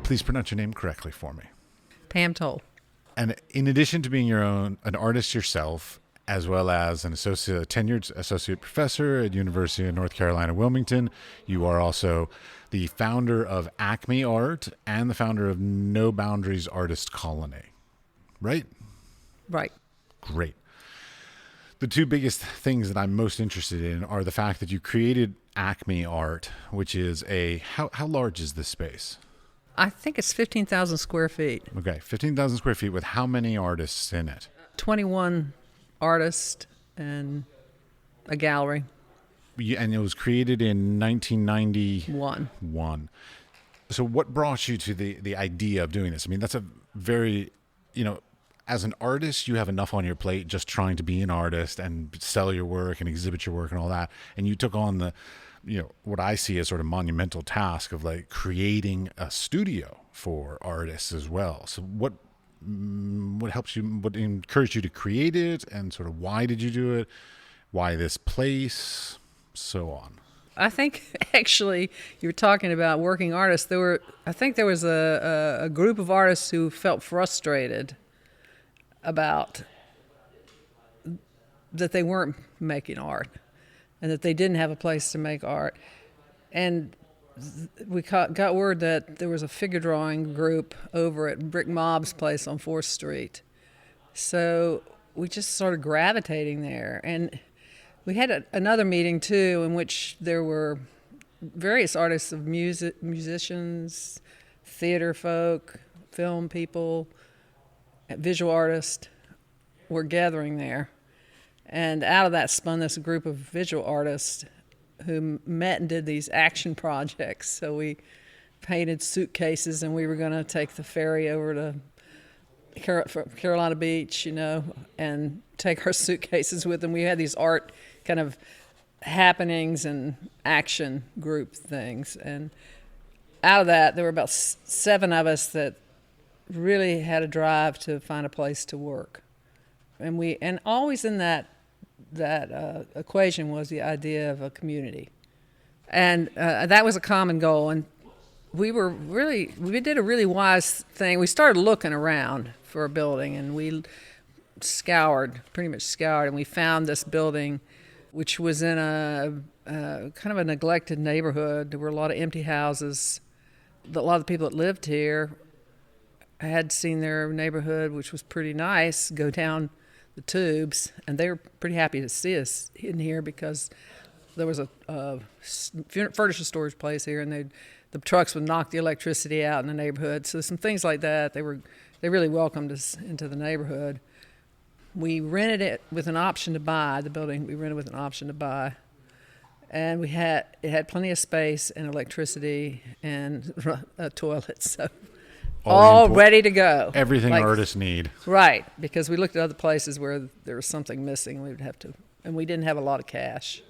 Please pronounce your name correctly for me. Pam Toll. And in addition to being an artist yourself, as well as a tenured associate professor at University of North Carolina, Wilmington, you are also the founder of Acme Art and the founder of No Boundaries Artist Colony, right? Right. Great. The two biggest things that I'm most interested in are the fact that you created Acme Art, which is how large is this space? I think it's 15,000 square feet. Okay, 15,000 square feet with how many artists in it? 21 artists and a gallery. And it was created in 1991. So what brought you to the idea of doing this? I mean, that's a very, as an artist, you have enough on your plate just trying to be an artist and sell your work and exhibit your work and all that. And you took on the what I see as sort of monumental task of like creating a studio for artists as well. So what helps you, what encouraged you to create it, and sort of why did you do it? Why this place? So on. I think actually you were talking about working artists. I think there was a group of artists who felt frustrated about that they weren't making art, and that they didn't have a place to make art. And we got word that there was a figure drawing group over at Brick Mob's place on 4th Street. So we just started gravitating there. And we had another meeting, too, in which there were various artists of musicians, theater folk, film people, visual artists were gathering there. And out of that spun this group of visual artists who met and did these action projects. So we painted suitcases, and we were going to take the ferry over to Carolina Beach, and take our suitcases with them. We had these art kind of happenings and action group things. And out of that, there were about 7 of us that really had a drive to find a place to work. And always in that equation was the idea of a community, and that was a common goal. And we did a really wise thing. We started looking around for a building, and we pretty much scoured, and we found this building, which was in a kind of a neglected neighborhood. There were a lot of empty houses. A lot of the people that lived here had seen their neighborhood, which was pretty nice, go down the tubes, and they were pretty happy to see us in here because there was a furniture storage place here, and the trucks would knock the electricity out in the neighborhood. So some things like that, they really welcomed us into the neighborhood. We rented it with an option to buy the building. We rented with an option to buy, and it had plenty of space and electricity and a toilet. So. All ready to go. Everything artists need. Right, because we looked at other places where there was something missing. And we didn't have a lot of cash.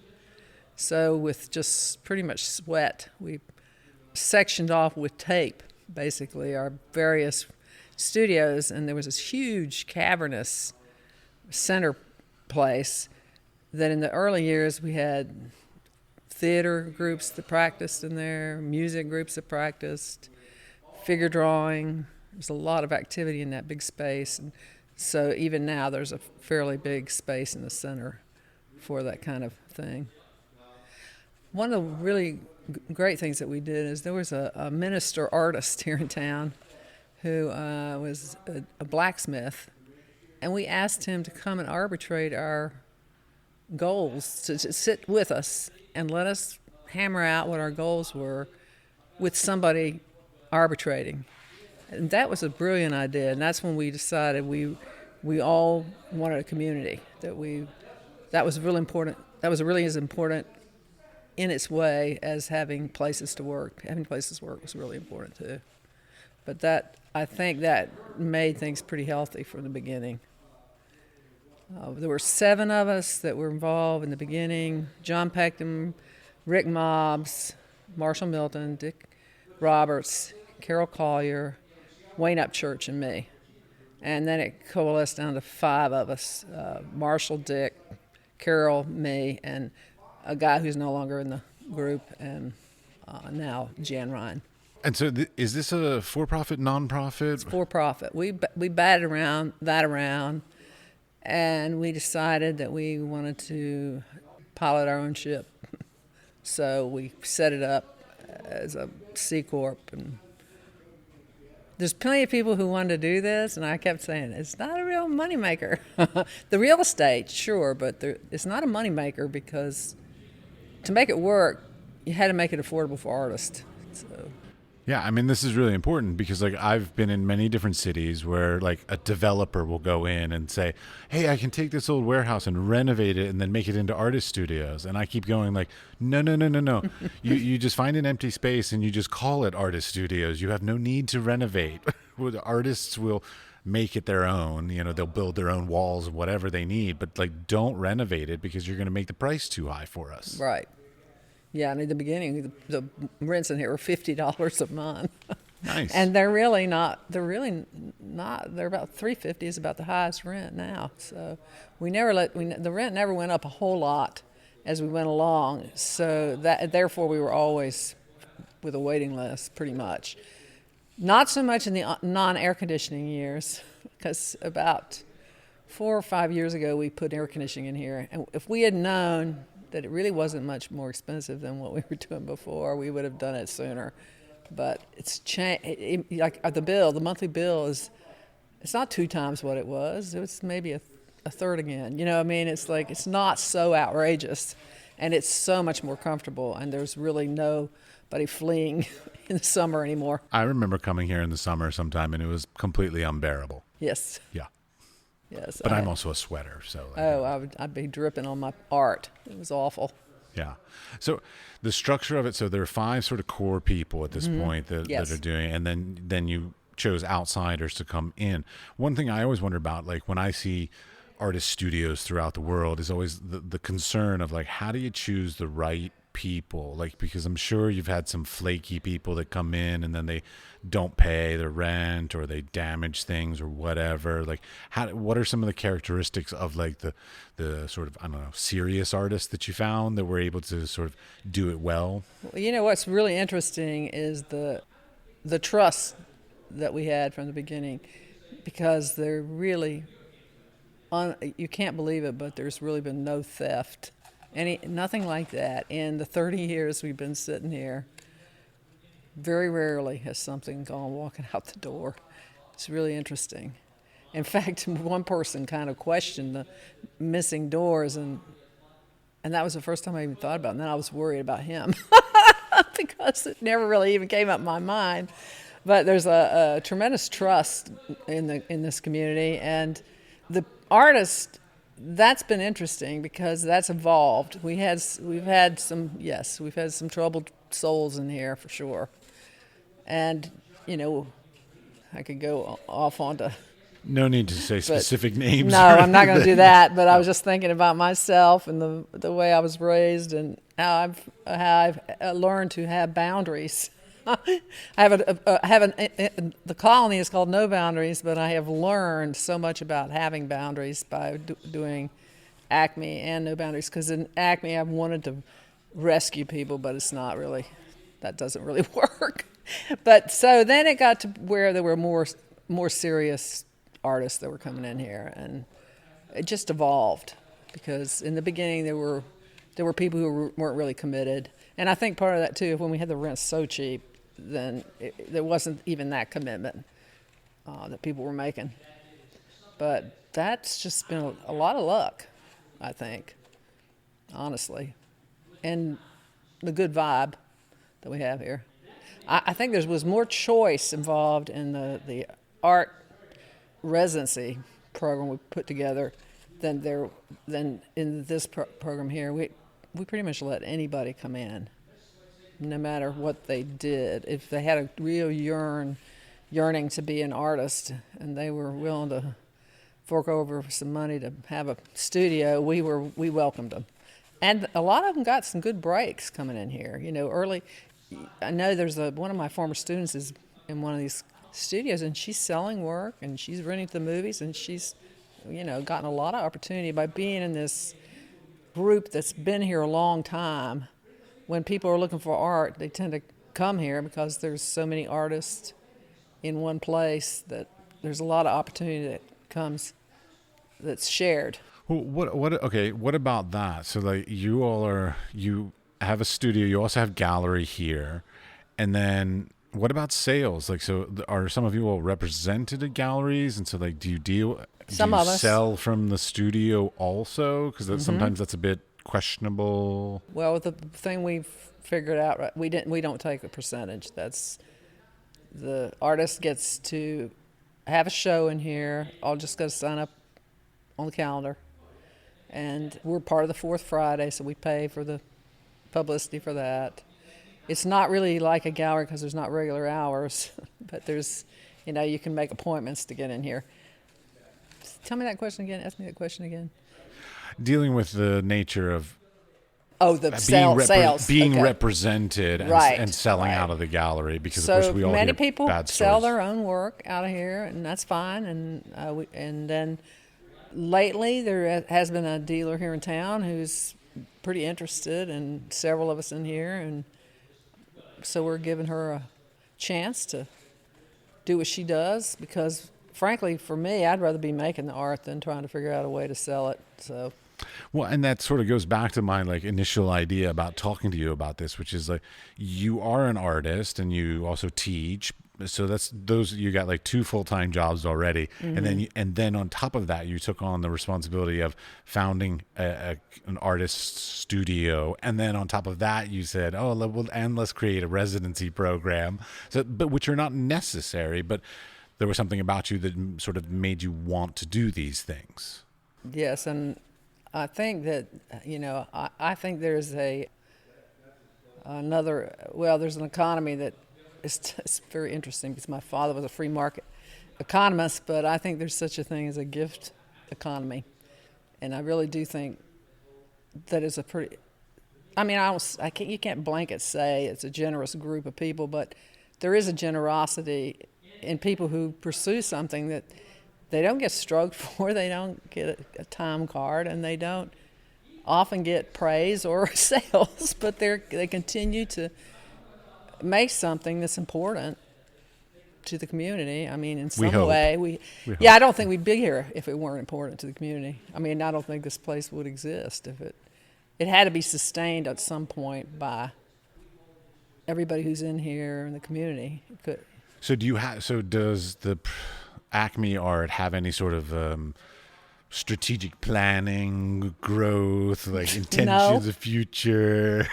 So with just pretty much sweat, we sectioned off with tape, basically, our various studios. And there was this huge cavernous center place that in the early years we had theater groups that practiced in there, music groups that practiced, figure drawing. There's a lot of activity in that big space. And so even now there's a fairly big space in the center for that kind of thing. One of the really great things that we did is there was a minister artist here in town who was a blacksmith, and we asked him to come and arbitrate our goals, to sit with us and let us hammer out what our goals were with somebody arbitrating. And that was a brilliant idea, and that's when we decided we all wanted a community, that was really important. That was really as important in its way as having places to work. Having places to work was really important too. But I think that made things pretty healthy from the beginning. There were 7 of us that were involved in the beginning: John Peckham, Rick Mobbs, Marshall Milton, Dick Roberts, Carol Collier, Wayne Upchurch, and me. And then it coalesced down to 5 of us, Marshall, Dick, Carol, me, and a guy who's no longer in the group, and now Jan Ryan. And so is this a for-profit, non-profit? It's for-profit. We batted that around, and we decided that we wanted to pilot our own ship. So we set it up as a C Corp, and there's plenty of people who wanted to do this, and I kept saying, it's not a real moneymaker. The real estate, sure, but it's not a moneymaker because to make it work, you had to make it affordable for artists. So. Yeah, I mean, this is really important because, like, I've been in many different cities where, like, a developer will go in and say, hey, I can take this old warehouse and renovate it and then make it into artist studios. And I keep going, like, no. You just find an empty space and you just call it artist studios. You have no need to renovate. The artists will make it their own. You know, they'll build their own walls, whatever they need. But, like, don't renovate it because you're going to make the price too high for us. Right. Yeah, and in the beginning, the rents in here were $50 a month. Nice. And they're really not. They're about $350 is about the highest rent now. So the rent never went up a whole lot as we went along. So therefore we were always with a waiting list, pretty much. Not so much in the non-air conditioning years, because about 4 or 5 years ago we put air conditioning in here, and if we had known that it really wasn't much more expensive than what we were doing before, we would have done it sooner. But it's changed. Like the monthly bill it's not 2 times what it was. It was maybe a third again. You know what I mean? It's like, it's not so outrageous, and it's so much more comfortable, and there's really nobody fleeing in the summer anymore. I remember coming here in the summer sometime, and it was completely unbearable. Yes. Yeah. Yes. But I'm also a sweater, so. I'd be dripping on my art. It was awful. Yeah. So the structure of it, so there are 5 sort of core people at this point that are doing, and then you chose outsiders to come in. One thing I always wonder about, like when I see artist studios throughout the world, is always the concern of, like, how do you choose the right people? Like, because I'm sure you've had some flaky people that come in and then they don't pay their rent or they damage things or whatever. Like, what are some of the characteristics of, like, the sort of, I don't know, serious artists that you found that were able to sort of do it well? You know, what's really interesting is the trust that we had from the beginning, because they're really you can't believe it, but there's really been no theft. Nothing like that. In the 30 years we've been sitting here, very rarely has something gone walking out the door. It's really interesting. In fact, one person kind of questioned the missing doors, and that was the first time I even thought about it. And then I was worried about him because it never really even came up in my mind. But there's a tremendous trust in this community, and the artist. That's been interesting because that's evolved. We've had some troubled souls in here for sure, and you know, I could go off onto. No need to say specific names. No, I'm not going to do that. But I was just thinking about myself and the way I was raised and how I've learned to have boundaries. I have the colony is called No Boundaries, but I have learned so much about having boundaries by doing Acme and No Boundaries, because in Acme I've wanted to rescue people, but that doesn't really work. But so then it got to where there were more serious artists that were coming in here, and it just evolved, because in the beginning there were people who weren't really committed, and I think part of that too, when we had the rent so cheap, then there wasn't even that commitment that people were making. But that's just been a lot of luck, I think, honestly, and the good vibe that we have here. I think there was more choice involved in the art residency program we put together than in this program here. We pretty much let anybody come in, no matter what they did. If they had a real yearning to be an artist and they were willing to fork over some money to have a studio, we welcomed them. And a lot of them got some good breaks coming in here. You know, early. I know there's one of my former students is in one of these studios, and she's selling work, and she's renting to the movies, and she's, gotten a lot of opportunity by being in this group that's been here a long time. When people are looking for art, they tend to come here because there's so many artists in one place that there's a lot of opportunity that comes that's shared. Well, what about that? So like you have a studio, you also have gallery here, and then what about sales? Like, so are some of you all represented at galleries, and so like do you sell from the studio also? Because sometimes that's a bit questionable. Well, the thing we've figured out, we don't take a percentage. That's the artist gets to have a show in here. I'll just go sign up on the calendar, and we're part of the Fourth Friday, so we pay for the publicity for that. It's not really like a gallery because there's not regular hours, but there's, you can make appointments to get in here. Tell me that question again. Ask me that question again. Dealing with the nature of sales. Being represented and selling out of the gallery, because of course we all many hear people bad sell stories. their own work out of here, and that's fine. And then lately there has been a dealer here in town who's pretty interested, and several of us in here, and so we're giving her a chance to do what she does, because frankly, for me, I'd rather be making the art than trying to figure out a way to sell it. So, well, and that sort of goes back to my initial idea about talking to you about this, which is you are an artist and you also teach. So you got 2 full-time jobs already, and then on top of that, you took on the responsibility of founding an artist studio, and then on top of that, you said, let's create a residency program. So, but which are not necessary, but there was something about you that sort of made you want to do these things. Yes, and I think that I think there's there's an economy that. It's very interesting because my father was a free market economist, but I think there's such a thing as a gift economy, and I really do think that is a pretty. I mean, you can't blanket say it's a generous group of people, but there is a generosity in people who pursue something that they don't get stroked for, they don't get a time card, and they don't often get praise or sales, but they continue to make something that's important to the community. I mean, in some way, I don't think we'd be here if it weren't important to the community. I mean, I don't think this place would exist if it had to be sustained at some point by everybody who's in here in the community. So does the Acme Art have any sort of strategic planning, growth, intentions of future?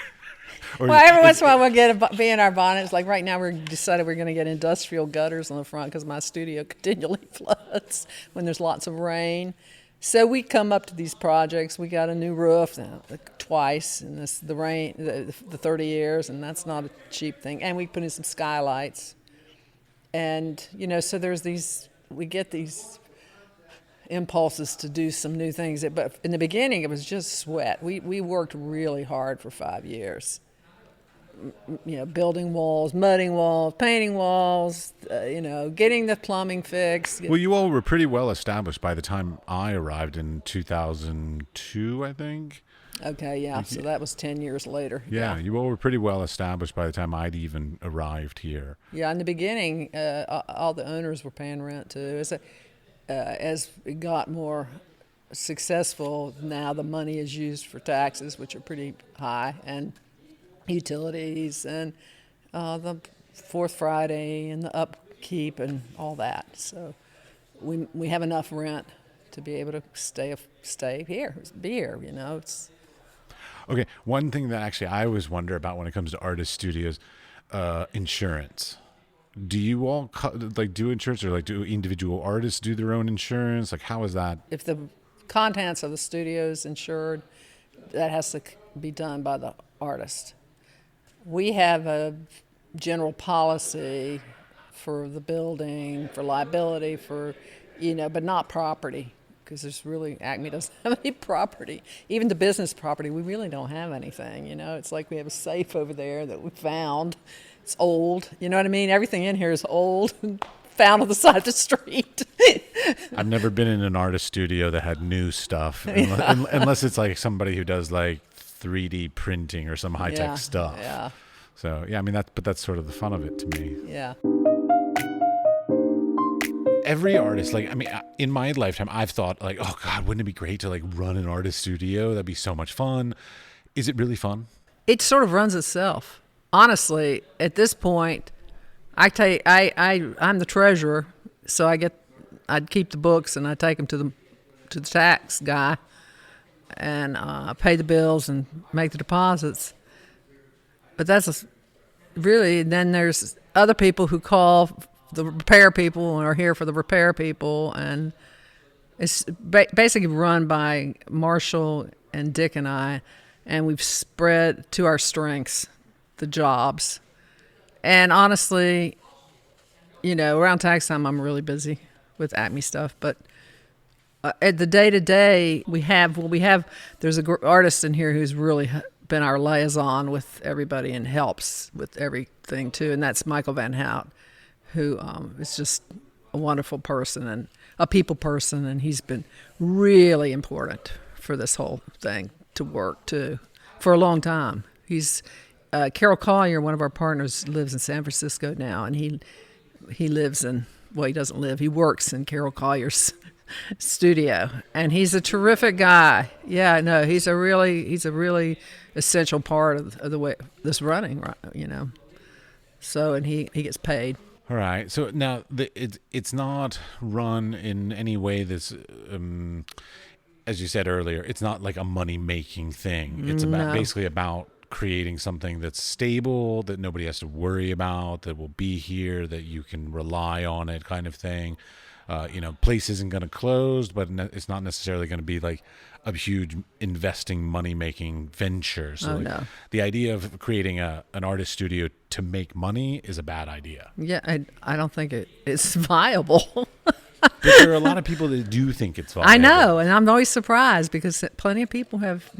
Well, every once in a while we'll be in our bonnets. Like right now, we're decided we're going to get industrial gutters on the front because my studio continually floods when there's lots of rain. So we come up to these projects. We got a new roof twice in the 30 years, and that's not a cheap thing. And we put in some skylights. And, so we get these impulses to do some new things. But in the beginning, it was just sweat. We worked really hard for 5 years. Building walls, mudding walls, painting walls, getting the plumbing fixed. Well, you all were pretty well established by the time I arrived in 2002, I think. Okay, yeah. So that was 10 years later. Yeah, you all were pretty well established by the time I'd even arrived here. Yeah, in the beginning, all the owners were paying rent too. As it got more successful, now the money is used for taxes, which are pretty high, and utilities, and the Fourth Friday, and the upkeep, and all that. So we have enough rent to be able to stay here, be here. It's okay. One thing that actually I always wonder about when it comes to artist studios, insurance. Do you all do insurance, or do individual artists do their own insurance? How is that? If the contents of the studio is insured, that has to be done by the artist. We have a general policy for the building, for liability, but not property, because Acme doesn't have any property. Even the business property, we really don't have anything. It's like we have a safe over there that we found. It's old. You know what I mean? Everything in here is old, found on the side of the street. I've never been in an artist studio that had new stuff, unless it's like somebody who does like 3D printing or some high tech stuff. Yeah. So yeah, I mean that's sort of the fun of it to me. Yeah. Every artist, like, I mean, in my lifetime, I've thought like, oh God, wouldn't it be great to like run an artist studio? That'd be so much fun. Is it really fun? It sort of runs itself. Honestly, at this point, I'm the treasurer, so I'd keep the books and I take them to the tax guy, and pay the bills and make the deposits. But that's really, then there's other people who call the repair people and are here for the repair people, and it's basically run by Marshall and Dick and I, and we've spread to our strengths the jobs. And honestly, around tax time I'm really busy with Acme stuff, but at the day-to-day there's an artist in here who's really been our liaison with everybody and helps with everything too, and that's Michael Van Hout, who is just a wonderful person and a people person, and he's been really important for this whole thing to work too for a long time. He's Carol Collier, one of our partners, lives in San Francisco now, and he lives in, well, he doesn't live, he works in Carol Collier's studio, and he's a terrific guy. Yeah, no, he's a really essential part of the way this running, right, So, and he gets paid. All right. So now it's not run in any way that's, as you said earlier, it's not like a money-making thing. It's basically about creating something that's stable, that nobody has to worry about, that will be here, that you can rely on it, kind of thing. Place isn't going to close, but it's not necessarily going to be like a huge investing, money-making venture. So no. The idea of creating an artist studio to make money is a bad idea. Yeah, I don't think it's viable. But there are a lot of people that do think it's viable. I know, and I'm always surprised because plenty of people have,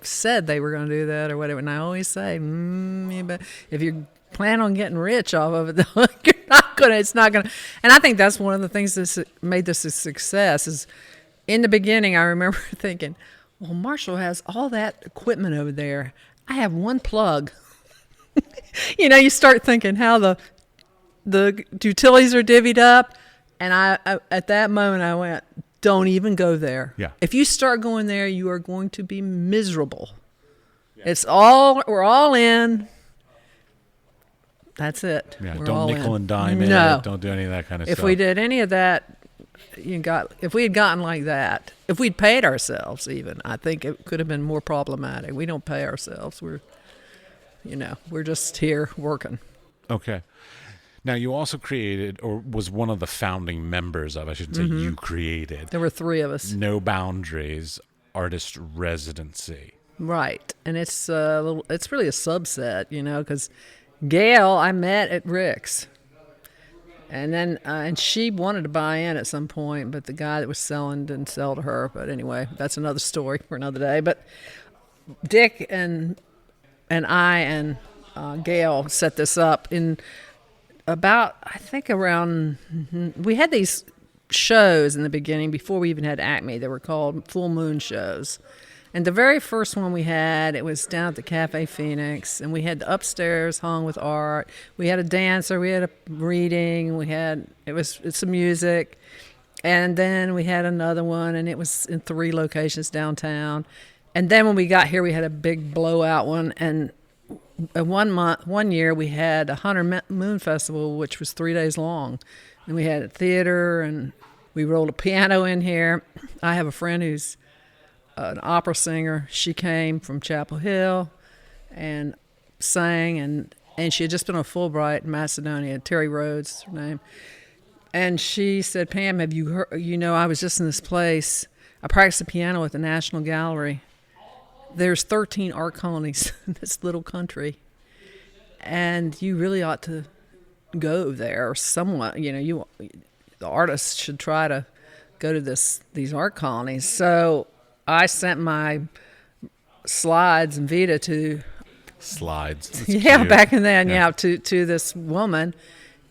said they were going to do that or whatever, and I always say, but if you plan on getting rich off of it, it's not going to. And I think that's one of the things that made this a success is, in the beginning, I remember thinking, well, Marshall has all that equipment over there. I have one plug. You start thinking how the utilities are divvied up. And I at that moment, I went, don't even go there. Yeah. If you start going there, you are going to be miserable. Yeah. We're all in. That's it. Yeah, we're don't nickel and dime it. Don't do any of that kind of stuff. If we did any of that, if we had gotten like that, if we'd paid ourselves even, I think it could have been more problematic. We don't pay ourselves. We're just here working. Okay. Now, you also created, or was one of the founding members of, I shouldn't say you created. There were 3 of us. No Boundaries Artist Residency. Right. And it's really a subset, because Gail I met at Rick's. And then, and she wanted to buy in at some point, but the guy that was selling didn't sell to her. But anyway, that's another story for another day. But Dick and I and Gail set this up in about, I think around, we had these shows in the beginning before we even had Acme. They were called full moon shows. And the very first one we had, it was down at the Cafe Phoenix, and we had the upstairs hung with art. We had a dancer, we had a reading, it's some music. And then we had another one, and it was in 3 locations downtown. And then when we got here, we had a big blowout one, and one year we had a Hunter Moon Festival, which was 3 days long. And we had a theater, and we rolled a piano in here. I have a friend who's an opera singer. She came from Chapel Hill and sang, and she had just been on Fulbright in Macedonia. Terry Rhodes is her name. And she said, Pam, have you heard, I was just in this place. I practiced the piano at the National Gallery. There's 13 art colonies in this little country, and you really ought to go there, or someone, the artists should try to go to these art colonies. So I sent my slides and Vita to slides. That's yeah, cute. back in then, to this woman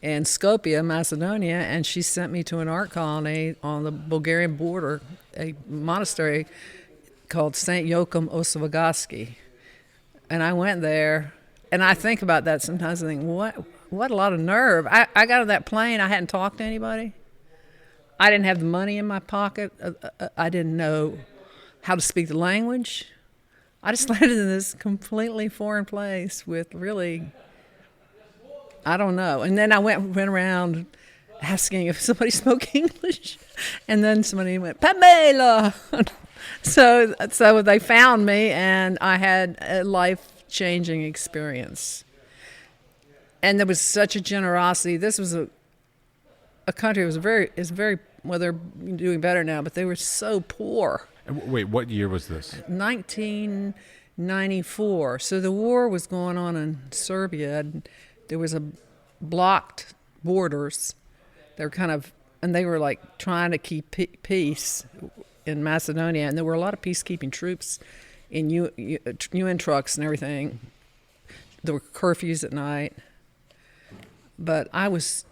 in Skopje, Macedonia, and she sent me to an art colony on the Bulgarian border, a monastery called St. Joachim Osavogaski. And I went there, and I think about that sometimes. I think, what a lot of nerve. I got on that plane. I hadn't talked to anybody. I didn't have the money in my pocket. I didn't know how to speak the language. I just landed in this completely foreign place with really, I don't know. And then I went around asking if somebody spoke English, and then somebody went, Pamela! So they found me, and I had a life-changing experience. And there was such a generosity. This was a country that is very, well, they're doing better now, but they were so poor. Wait, what year was this? 1994. So the war was going on in Serbia, and there was a blocked borders. They were like trying to keep peace in Macedonia, and there were a lot of peacekeeping troops in UN trucks and everything. There were curfews at night. But I was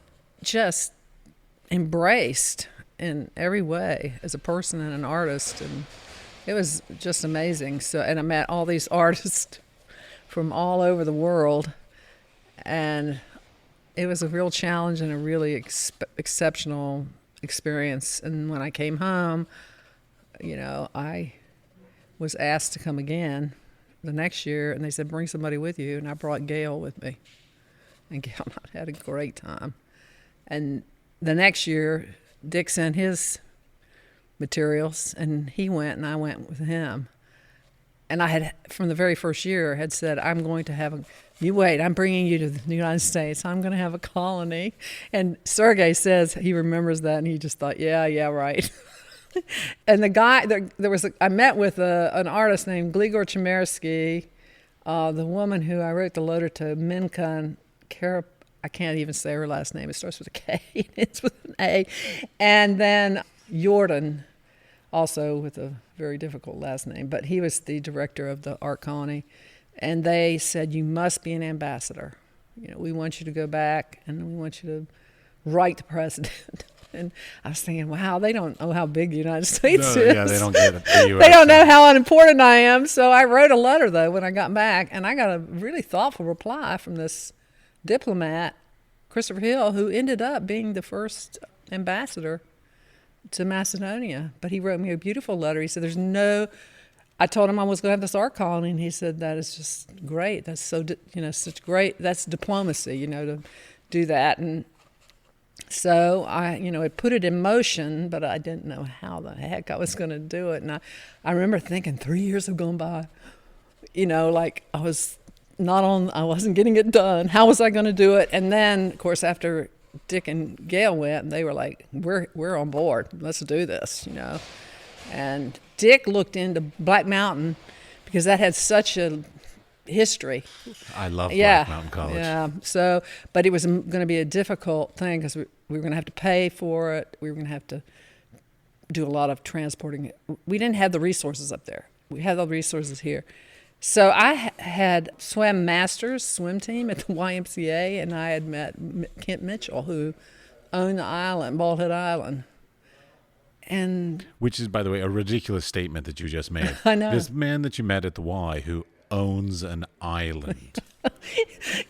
just embraced in every way as a person and an artist, and it was just amazing. And I met all these artists from all over the world, and it was a real challenge and a really exceptional experience. And when I came home, I was asked to come again the next year, and they said, bring somebody with you, and I brought Gail with me. And Gail and I had a great time. And the next year, Dick sent his materials, and he went, and I went with him. And I had, from the very first year, had said, I'm going to have you wait, I'm bringing you to the United States. I'm going to have a colony. And Sergei says he remembers that, and he just thought, yeah, right. And the guy, I met with an artist named Gligor Chmersky, the woman who I wrote the letter to, Minka I can't even say her last name. It starts with a K. It's with an A. And then Jordan, also with a very difficult last name. But he was the director of the art colony. And they said, you must be an ambassador. We want you to go back, and we want you to write the president. And I was thinking, wow, they don't know how big the United States is. Yeah, they don't get it. The They don't know how unimportant I am. So I wrote a letter, though, when I got back. And I got a really thoughtful reply from this diplomat, Christopher Hill, who ended up being the first ambassador to Macedonia. But he wrote me a beautiful letter. He said, I told him I was going to have this art colony, and he said, that is just great. That's such great, that's diplomacy, to do that. And so I put it in motion, but I didn't know how the heck I was going to do it. And I remember thinking 3 years have gone by, like I wasn't getting it done. How was I going to do it? And then, of course, after Dick and Gail went, they were like, we're on board. Let's do this, And Dick looked into Black Mountain because that had such a history. I love Black Mountain College. Yeah. So, but it was going to be a difficult thing because we were going to have to pay for it. We were going to have to do a lot of transporting. We didn't have the resources up there. We had all the resources here. So I had swim masters swim team at the YMCA, and I had met Kent Mitchell, who owned the island, Bald Head Island. And which is, by the way, a ridiculous statement that you just made. I know. This man that you met at the Y who owns an island.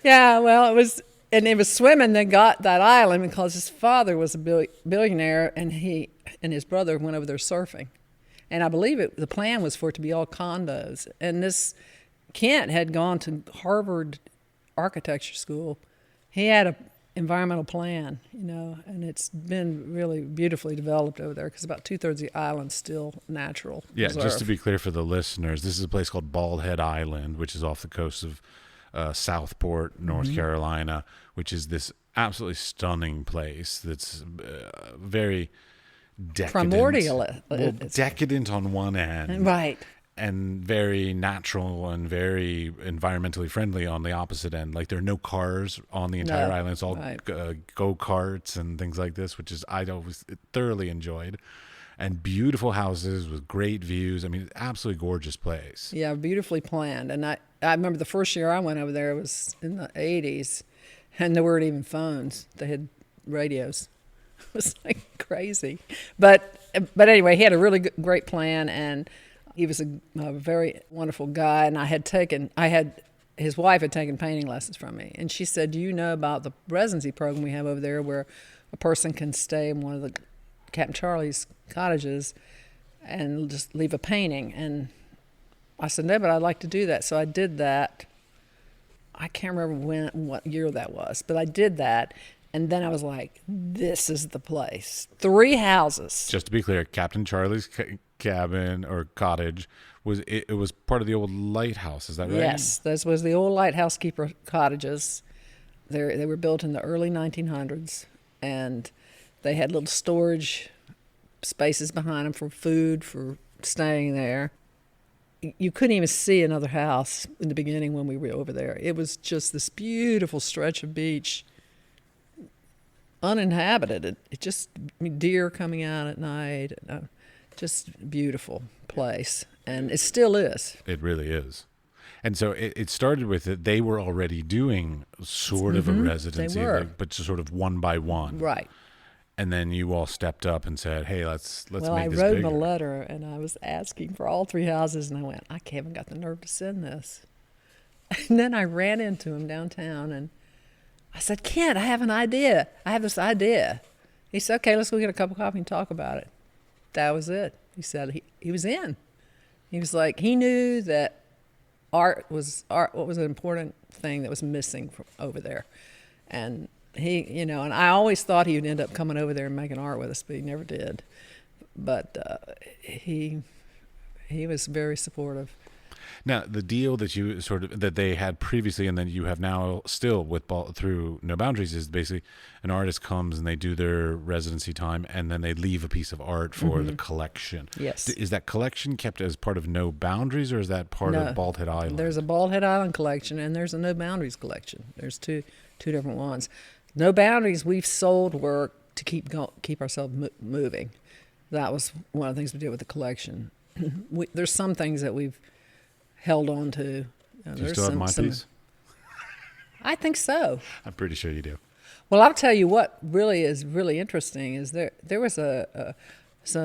Yeah, well, it was swimming that got that island because his father was a billionaire, and he and his brother went over there surfing. And I believe the plan was for it to be all condos. And this Kent had gone to Harvard Architecture School. He had an environmental plan, and it's been really beautifully developed over there because about 2/3 of the island's still natural. Yeah, reserve. Just to be clear for the listeners, this is a place called Bald Head Island, which is off the coast of Southport, North Carolina, which is this absolutely stunning place that's very decadent. Primordial. Decadent on one end. Right. And very natural and very environmentally friendly on the opposite end. Like there are no cars on the entire island. It's all go-karts and things like this, which is I always thoroughly enjoyed. And beautiful houses with great views. I mean, absolutely gorgeous place. Yeah, beautifully planned. And I remember the first year I went over there, it was in the 80s. And there weren't even phones. They had radios. It was like crazy. But anyway, he had a really great plan, and he was a very wonderful guy. And his wife had taken painting lessons from me. And she said, do you know about the residency program we have over there where a person can stay in one of the Captain Charlie's cottages and just leave a painting? And I said, no, but I'd like to do that. So I did that. I can't remember what year that was, but I did that. And then I was like, this is the place. 3 houses. Just to be clear, Captain Charlie's cabin or cottage it was part of the old lighthouse. Is that right? Yes, this was the old lighthouse keeper cottages. They were built in the early 1900s, and they had little storage spaces behind them for food, for staying there. You couldn't even see another house in the beginning when we were over there. It was just this beautiful stretch of beach, uninhabited. It just, deer coming out at night, just beautiful place, and it still is. It really is. And so it started with it. They were already doing sort of a residency, They were. but just sort of one by one. Right. And then you all stepped up and said, "Hey, let's make this bigger." Well, I wrote him a letter, and I was asking for all 3 houses, and I went, I haven't got the nerve to send this. And then I ran into him downtown, and I said, Kent, I have an idea. I have this idea. He said, okay, let's go get a cup of coffee and talk about it. That was it. He said he was in. He was like, he knew that art was what was an important thing that was missing from over there. And he, and I always thought he would end up coming over there and making art with us, but he never did. But he was very supportive. Now, the deal that you that they had previously, and then you have now still through No Boundaries, is basically an artist comes and they do their residency time, and then they leave a piece of art for the collection. Yes. Is that collection kept as part of No Boundaries, or is that part of Bald Head Island? There's a Bald Head Island collection, and there's a No Boundaries collection. There's two different ones. No Boundaries, we've sold work to keep ourselves moving. That was one of the things we did with the collection. There's some things that we've held on to. Do you still have my piece? I think so. I'm pretty sure you do. Well, I'll tell you what really is really interesting is there was so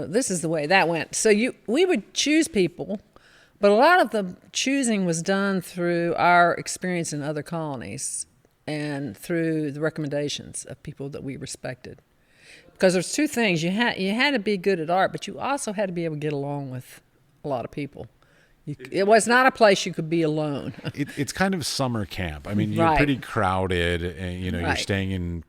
this is the way that went. So we would choose people, but a lot of the choosing was done through our experience in other colonies and through the recommendations of people that we respected. Because there's 2 things. You had to be good at art, but you also had to be able to get along with a lot of people. It was not a place you could be alone. It's kind of summer camp. I mean, you're pretty crowded, and you're staying in,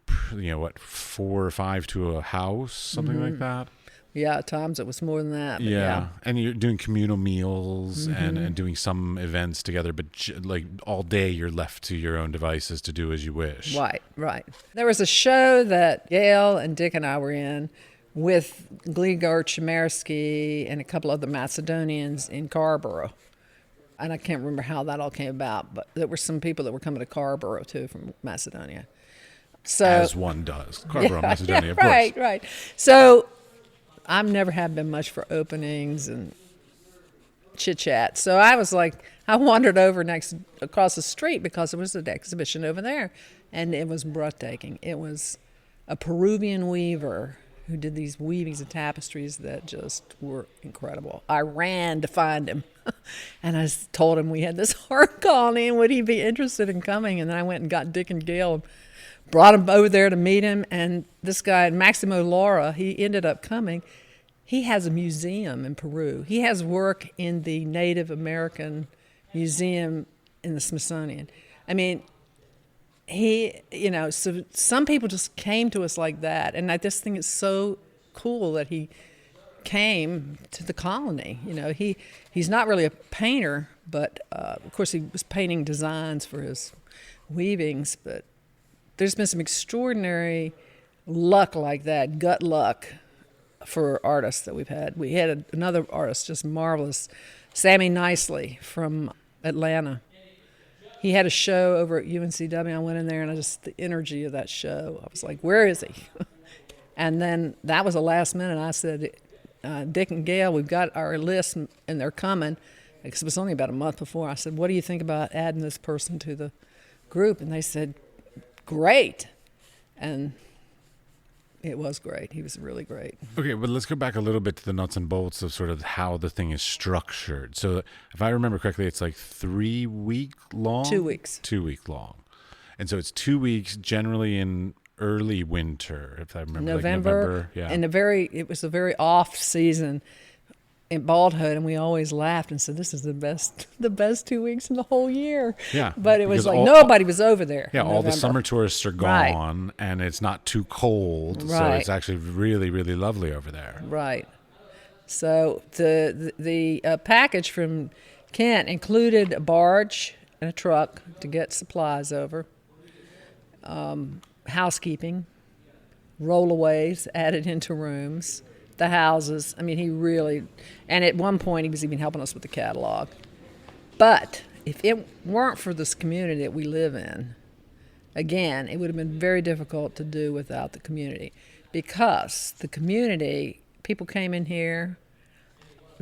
4 or 5 to a house, something like that. Yeah, at times it was more than that. Yeah, and you're doing communal meals and doing some events together, but like all day you're left to your own devices to do as you wish. Right. There was a show that Gail and Dick and I were in with Gligor Chmersky and a couple other Macedonians in Carborough. And I can't remember how that all came about, but there were some people that were coming to Carborough, too, from Macedonia. So, as one does. Carborough, Macedonia, of course. Right. So I've never have been much for openings and chit-chat. So I was like, I wandered over across the street because there was an exhibition over there, and it was breathtaking. It was a Peruvian weaver who did these weavings and tapestries that just were incredible. I ran to find him, and I told him we had this art colony, and would he be interested in coming? And then I went and got Dick and Gail and brought him over there to meet him. And this guy, Maximo Laura, he ended up coming. He has a museum in Peru. He has work in the Native American Museum in the Smithsonian. I mean, so some people just came to us like that. And I just think it's so cool that he came to the colony. He's not really a painter, but of course he was painting designs for his weavings. But there's been some extraordinary luck like that, gut luck, for artists that we've had. We had another artist, just marvelous, Sammy Nicely from Atlanta. He had a show over at UNCW. I went in there, and the energy of that show, I was like, where is he? And then that was the last minute. I said, Dick and Gail, we've got our list, and they're coming. Because it was only about a month before. I said, what do you think about adding this person to the group? And they said, great. And it was great. He was really great. Okay, but let's go back a little bit to the nuts and bolts of sort of how the thing is structured. So if I remember correctly, it's like 3 week long? 2 weeks. 2 week long. And so it's 2 weeks generally in early winter, if I remember. November. Yeah. And it was a very off season in Bald Head, and we always laughed and said, "This is the best 2 weeks in the whole year." Yeah, but it was because like nobody was over there. Yeah, in all the November. summer tourists are gone, and it's not too cold, so Right. it's actually really, really lovely over there. Right. So the package from Kent included a barge and a truck to get supplies over, housekeeping, rollaways added into rooms, the houses. I mean, he really, and at one point he was even helping us with the catalog. But if it weren't for this community that we live in, again, it would have been very difficult to do without the community, because the community, people came in here,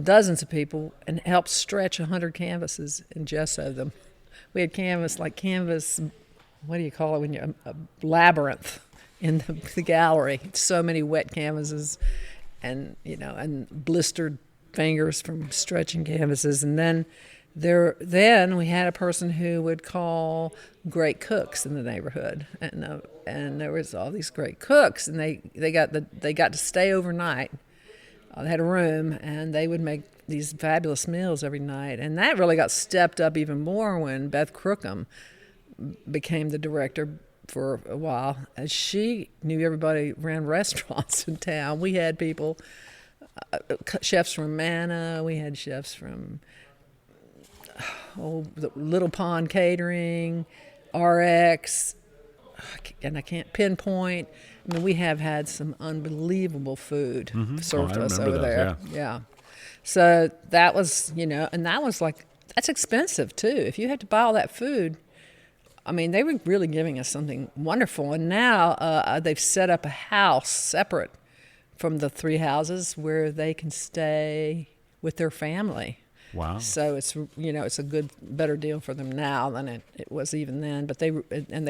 dozens of people, and helped stretch 100 canvases and gesso them. We had canvas, what do you call it when you're a labyrinth in the gallery. So many wet canvases, and blistered fingers from stretching canvases. And then we had a person who would call great cooks in the neighborhood, and there was all these great cooks, and they got to stay overnight. They had a room, and they would make these fabulous meals every night. And that really got stepped up even more when Beth Crookham became the director for a while. And she knew everybody ran restaurants in town. We had people, chefs from Manna. We had chefs from the Little Pond Catering, RX, and I can't pinpoint. I mean, we have had some unbelievable food served to us over there. Yeah. So that was, and that's expensive too. If you had to buy all that food, I mean, they were really giving us something wonderful. And now they've set up a house separate from the 3 houses where they can stay with their family. Wow. So it's a better deal for them now than it was even then. But they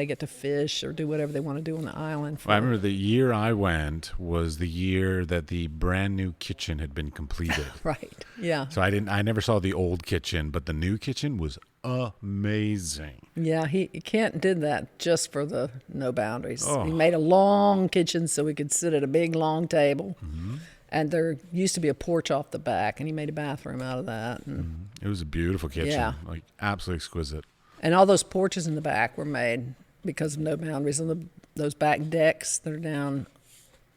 get to fish or do whatever they want to do on the island. I remember the year I went was the year that the brand new kitchen had been completed. Right. Yeah. So I never saw the old kitchen, but the new kitchen was amazing. Yeah, Kent did that just for the No Boundaries. Oh. He made a long kitchen so we could sit at a big long table. Mm-hmm. And there used to be a porch off the back, and he made a bathroom out of that. And It was a beautiful kitchen. Yeah. Like absolutely exquisite. And all those porches in the back were made because of No Boundaries, and those back decks that are down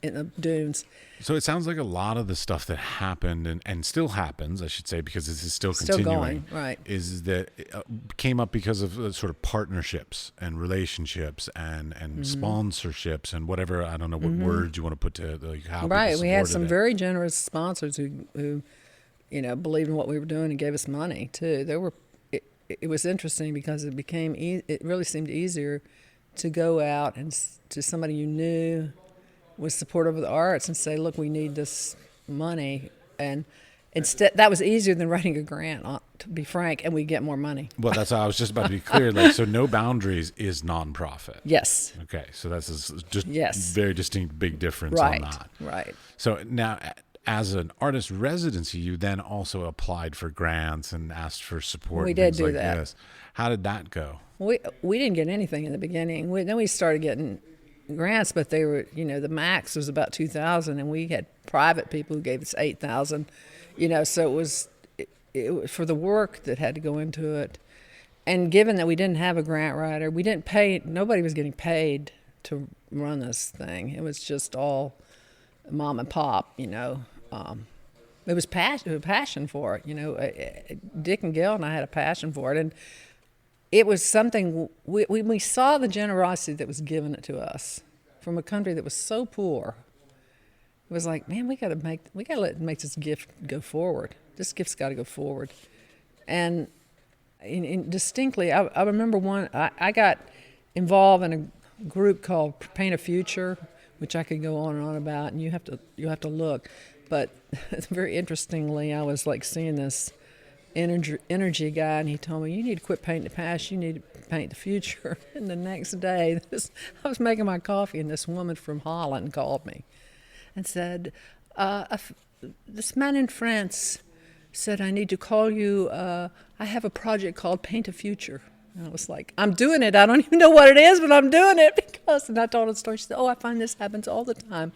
in the dunes. So it sounds like a lot of the stuff that happened and still happens, I should say, because this is still continuing, going, right. is that it came up because of sort of partnerships and relationships and sponsorships and whatever, I don't know what words you want to put to how Right. people We had some supported it. very generous sponsors who believed in what we were doing and gave us money too. It was interesting because it really seemed easier to go out and to somebody you knew was supportive of the arts and say, look, we need this money. And instead, that was easier than writing a grant, to be frank, and we get more money. Well, that's how I was just about to be clear. So No Boundaries is nonprofit. Yes. Okay, so that's just Yes. very distinct big difference Right. on that. Right. So now, as an artist residency, you then also applied for grants and asked for support. We and did things do like that. This. How did that go? We didn't get anything in the beginning. Then we started getting grants, but they were, the max was about 2,000, and we had private people who gave us 8,000. So it was for the work that had to go into it. And given that we didn't have a grant writer, we didn't pay. Nobody was getting paid to run this thing. It was just all mom and pop. It was passion for it. Dick and Gail and I had a passion for it, and it was something we saw the generosity that was given to us from a country that was so poor. It was like, man, we got to make this gift go forward. This gift's got to go forward. And distinctly, I remember I got involved in a group called Paint a Future, which I could go on and on about, and you have to look. But very interestingly, I was like seeing this energy guy, and he told me, you need to quit painting the past, you need to paint the future. And the next day, I was making my coffee, and this woman from Holland called me and said, this man in France said, I need to call you. I have a project called Paint a Future. And I was like, I'm doing it. I don't even know what it is, but I'm doing it because. And I told her the story. She said, I find this happens all the time.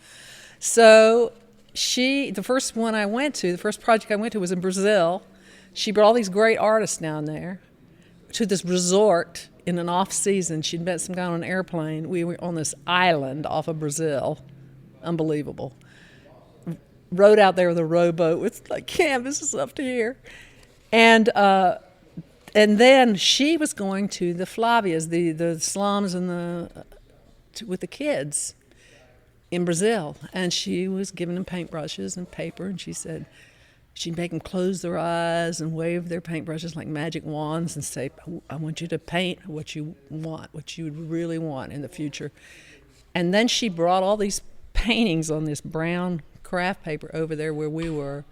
So the first project I went to was in Brazil. She brought all these great artists down there to this resort in an off season. She'd met some guy on an airplane. We were on this island off of Brazil. Unbelievable. Rode out there with a rowboat with like canvases up to here. And then she was going to the Flavias, the slums and with the kids in Brazil. And she was giving them paintbrushes and paper, and she said she'd make them close their eyes and wave their paintbrushes like magic wands and say, I want you to paint what you want, what you would really want in the future. And then she brought all these paintings on this brown craft paper over there where we were,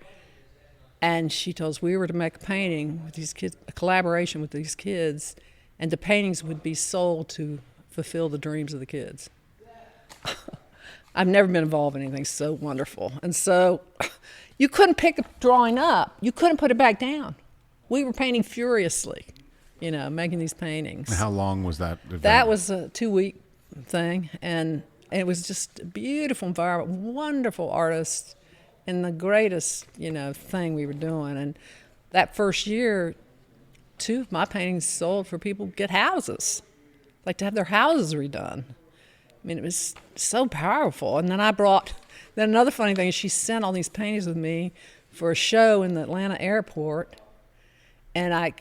and she told us we were to make a painting with these kids, a collaboration with these kids, and the paintings would be sold to fulfill the dreams of the kids. I've never been involved in anything so wonderful. And so you couldn't pick a drawing up, you couldn't put it back down. We were painting furiously, making these paintings. How long was that event? That was a 2-week thing, and it was just a beautiful environment, wonderful artists, and the greatest, thing we were doing. And that first year, 2 of my paintings sold for people to get houses, like to have their houses redone. I mean, it was so powerful. And then then another funny thing is she sent all these paintings with me for a show in the Atlanta airport, and I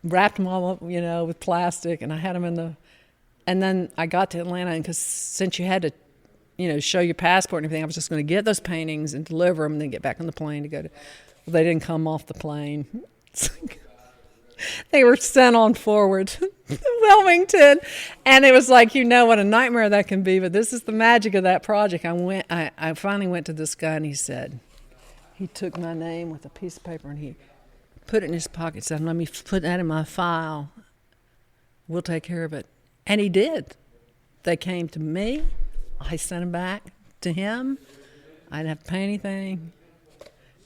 wrapped them all up, with plastic, and I had them and then I got to Atlanta, and because since you had to, show your passport and everything, I was just going to get those paintings and deliver them and then get back on the plane to go to. Well, they didn't come off the plane. They were sent on forward to Wilmington, and it was like, what a nightmare that can be. But this is the magic of that project. I finally went to this guy, and he took my name with a piece of paper and he put it in his pocket. Said, "Let me put that in my file. We'll take care of it." And he did. They came to me. I sent them back to him. I didn't have to pay anything.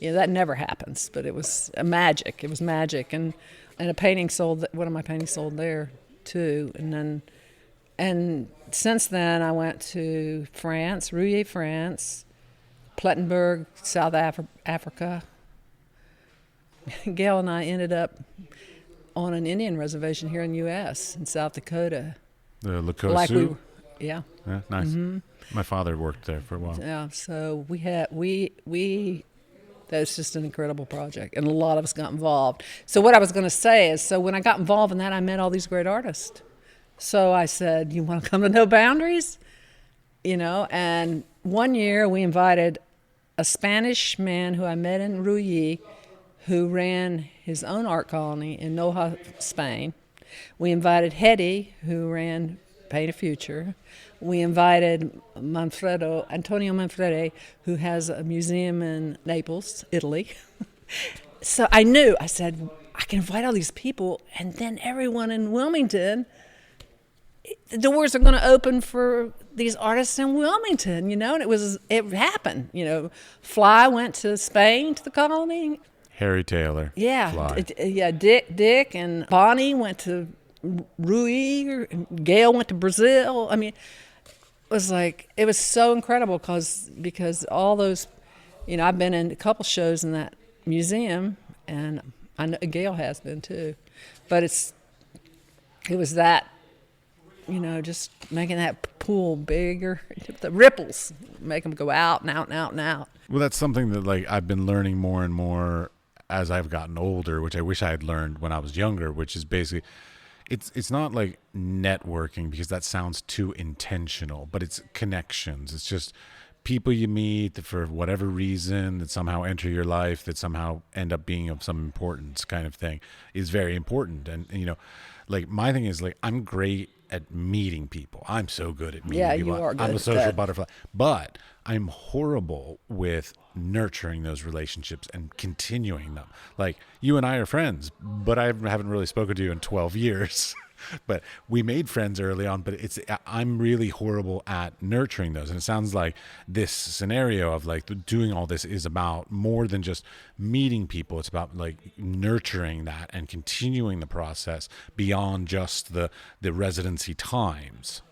That never happens, but it was magic. It was magic. And a painting one of my paintings sold there, too. And since then, I went to France, Rouillé, France, Plettenberg, South Africa. Gail and I ended up on an Indian reservation here in the U.S., in South Dakota. The Lakota Sioux? Yeah, nice. Mm-hmm. My father worked there for a while. Yeah, so that's just an incredible project, and a lot of us got involved. So what I was going to say is, when I got involved in that, I met all these great artists. So I said, you want to come to No Boundaries? And one year we invited a Spanish man who I met in Rouillé, who ran his own art colony in Noja, Spain. We invited Hetty, who ran Paint a Future. We invited Antonio Manfredi, who has a museum in Naples, Italy. So I said, I can invite all these people, and then everyone in Wilmington, the doors are going to open for these artists in Wilmington, and it happened. Fly went to Spain, to the colony. Harry Taylor. Yeah. Fly. Dick and Bonnie went to Rui. Gail went to Brazil. I mean, it was so incredible because all those, I've been in a couple shows in that museum, and I know Gail has been too, but it was that, just making that pool bigger, the ripples, make them go out and out and out and out. Well, that's something that I've been learning more and more as I've gotten older, which I wish I had learned when I was younger, which is basically, it's not like networking because that sounds too intentional, but it's connections. It's just people you meet for whatever reason that somehow enter your life, that somehow end up being of some importance, kind of thing, is very important. And my thing is I'm great at meeting people. I'm so good at meeting Yeah, people. you are good I'm a at social that. butterfly, but I'm horrible with nurturing those relationships and continuing them. Like, you and I are friends, but I haven't really spoken to you in 12 years. But we made friends early on, but I'm really horrible at nurturing those. And it sounds like this scenario of like doing all this is about more than just meeting people. It's about like nurturing that and continuing the process beyond just the residency times.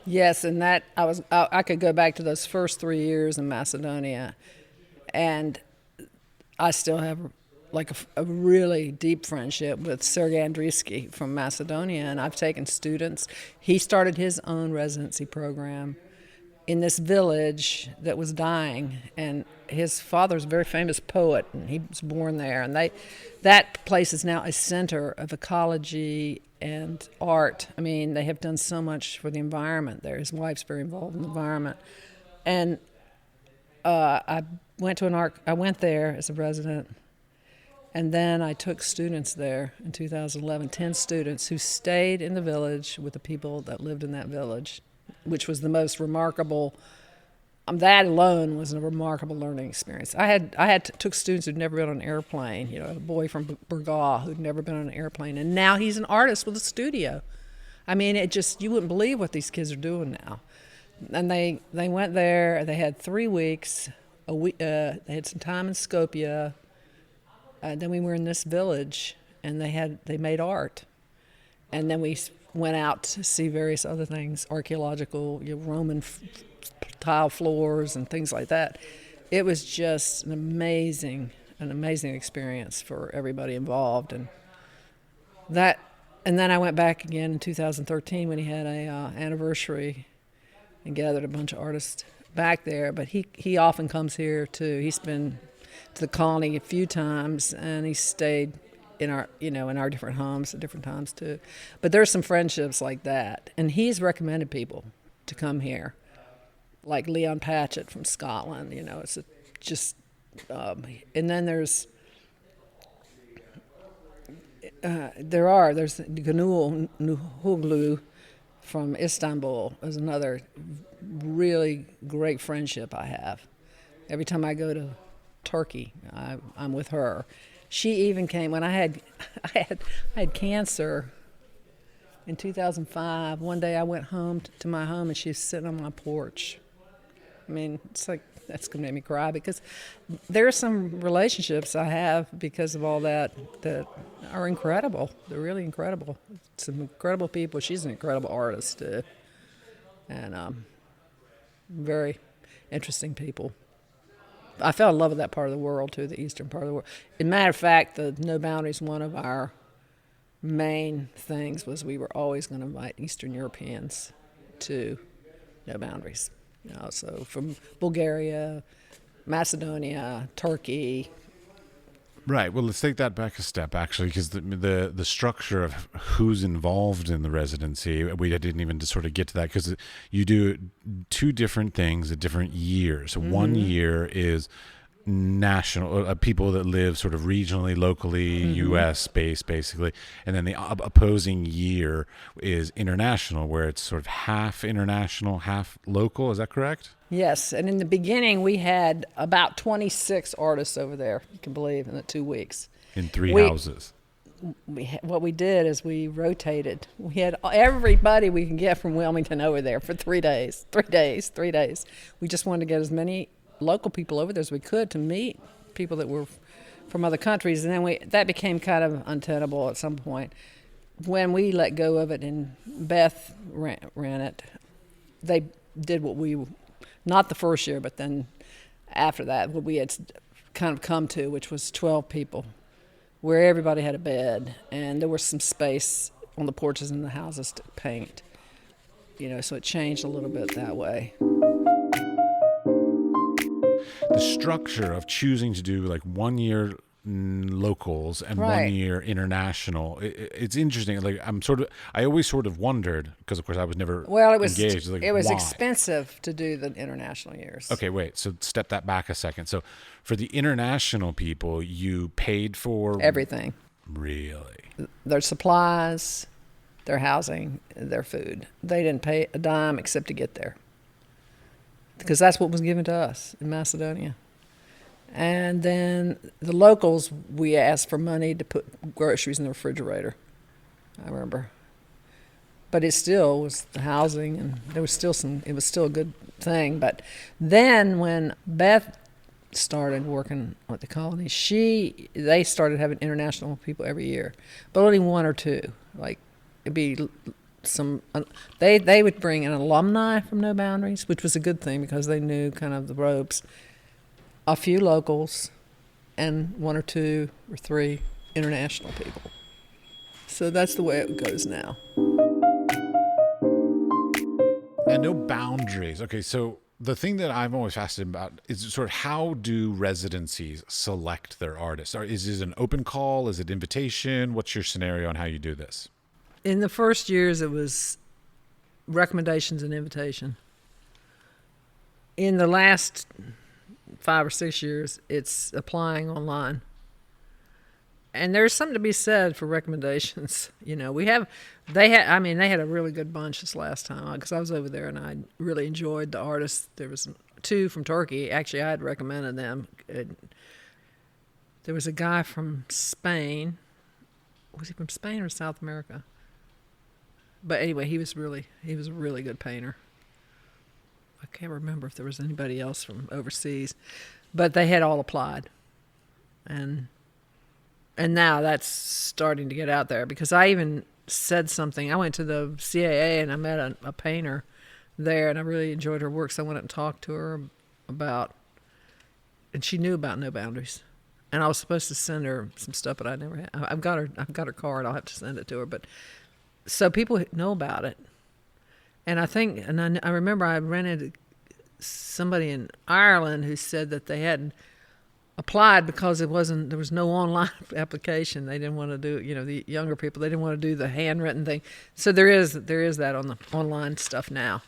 Yes, and that I could go back to those first 3 years in Macedonia, and I still have like a really deep friendship with Sergei Andriisky from Macedonia, and I've taken students. He started his own residency program in this village that was dying, and his father's a very famous poet, and he was born there. And that place is now a center of ecology and art. I mean, they have done so much for the environment there. His wife's very involved in the environment, and I went there as a resident. And then I took students there in 2011, 10 students who stayed in the village with the people that lived in that village, which was the most remarkable. That alone was a remarkable learning experience. Took students who'd never been on an airplane, a boy from Burgaw who'd never been on an airplane, and now he's an artist with a studio. I mean, you wouldn't believe what these kids are doing now. And they went there, they had 3 weeks, they had some time in Skopje. Then we were in this village, and they made art, and then we went out to see various other things, archaeological, Roman tile floors and things like that. It was just an amazing experience for everybody involved, and then I went back again in 2013 when he had a anniversary, and gathered a bunch of artists back there. But he often comes here too. He's been to the colony a few times, and he stayed in our different homes at different times too. But there's some friendships like that, and he's recommended people to come here, like Leon Patchett from Scotland. It's and then there's Gönül Nuhoglu from Istanbul is another really great friendship I have. Every time I go to Turkey, I'm with her. She even came when I had cancer in 2005. One day I went home to my home, and she was sitting on my porch. I mean, it's like, that's going to make me cry, because there are some relationships I have because of all that are incredible. They're really incredible. Some incredible people. She's an incredible artist too, and very interesting people. I fell in love with that part of the world too, the eastern part of the world. As a matter of fact, the No Boundaries, one of our main things was we were always going to invite Eastern Europeans to No Boundaries. So from Bulgaria, Macedonia, Turkey. Right. Well, let's take that back a step, actually, because the structure of who's involved in the residency, we didn't even sort of get to that, because you do two different things at different years. So 1 year is national, people that live sort of regionally, locally, U.S. space, basically. And then the opposing year is international, where it's sort of half international, half local. Is that correct? Yes, and in the beginning we had about 26 artists over there, you can believe, in the 2 weeks. In three houses. What we did is we rotated. We had everybody we can get from Wilmington over there for 3 days. 3 days, 3 days. We just wanted to get as many local people over there as we could to meet people that were from other countries, and then that became kind of untenable at some point. When we let go of it and Beth ran it, they did what we, not the first year, but then after that, what we had kind of come to, which was 12 people, where everybody had a bed, and there was some space on the porches in the houses to paint. So it changed a little bit that way. The structure of choosing to do like 1 year locals and Right. 1 year international, it's interesting. Like I always sort of wondered, because of course I was never engaged. Like, it was why? expensive to do the international years. Okay, wait. So step that back a second. So for the international people, you paid for Everything. Really? Their supplies, their housing, their food. They didn't pay a dime except to get there, because that's what was given to us in Macedonia. And then the locals, we asked for money to put groceries in the refrigerator, I remember. But it still was the housing, and there was still it was still a good thing. But then when Beth started working at the colony, they started having international people every year, but only one or two. Like, it'd be they would bring an alumni from No Boundaries, which was a good thing because they knew kind of the ropes, a few locals, and one or two or three international people. So that's the way it goes now. And No Boundaries. Okay, so the thing that I'm always fascinated about is sort of how do residencies select their artists? Is it an open call? Is it invitation? What's your scenario on how you do this? In the first years, it was recommendations and invitation. In the last 5 or 6 years, it's applying online. And there's something to be said for recommendations. You know, they had a really good bunch this last time, because I was over there and I really enjoyed the artists. There was 2 from Turkey. Actually, I had recommended them. There was a guy from Spain. Was he from Spain or South America? But anyway, he was a really good painter. I can't remember if there was anybody else from overseas, but they had all applied. And now that's starting to get out there, because I even said something. I went to the CAA and I met a painter there, and I really enjoyed her work, so I went up and talked to her about, and she knew about No Boundaries. And I was supposed to send her some stuff, but I never had. I've got her card. I'll have to send it to her. But so people know about it. And I remember I ran into somebody in Ireland who said that they hadn't applied because there was no online application. They didn't want to do, the younger people, they didn't want to do the handwritten thing. So there is that on the online stuff now.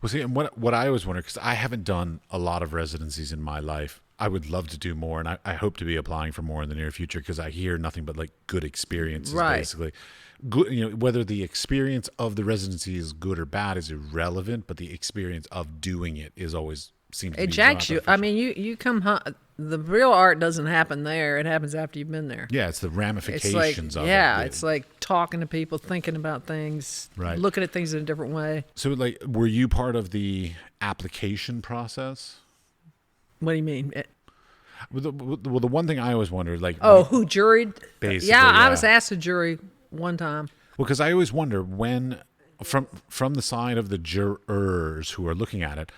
Well, see, and what I always wonder, because I haven't done a lot of residencies in my life. I would love to do more, and I hope to be applying for more in the near future, because I hear nothing but like good experiences, right. Basically. Good, whether the experience of the residency is good or bad is irrelevant, but the experience of doing it is always seems to be jacks you. I mean, you come the real art doesn't happen there. It happens after you've been there. Yeah, it's the ramifications of it. Yeah, it's like talking to people, thinking about things, right. Looking at things in a different way. So, like, were you part of the application process? What do you mean? Well, the one thing I always wondered, like, who juried? Basically, yeah, I was asked to jury one time. Well, because I always wonder when, from the side of the jurors who are looking at it,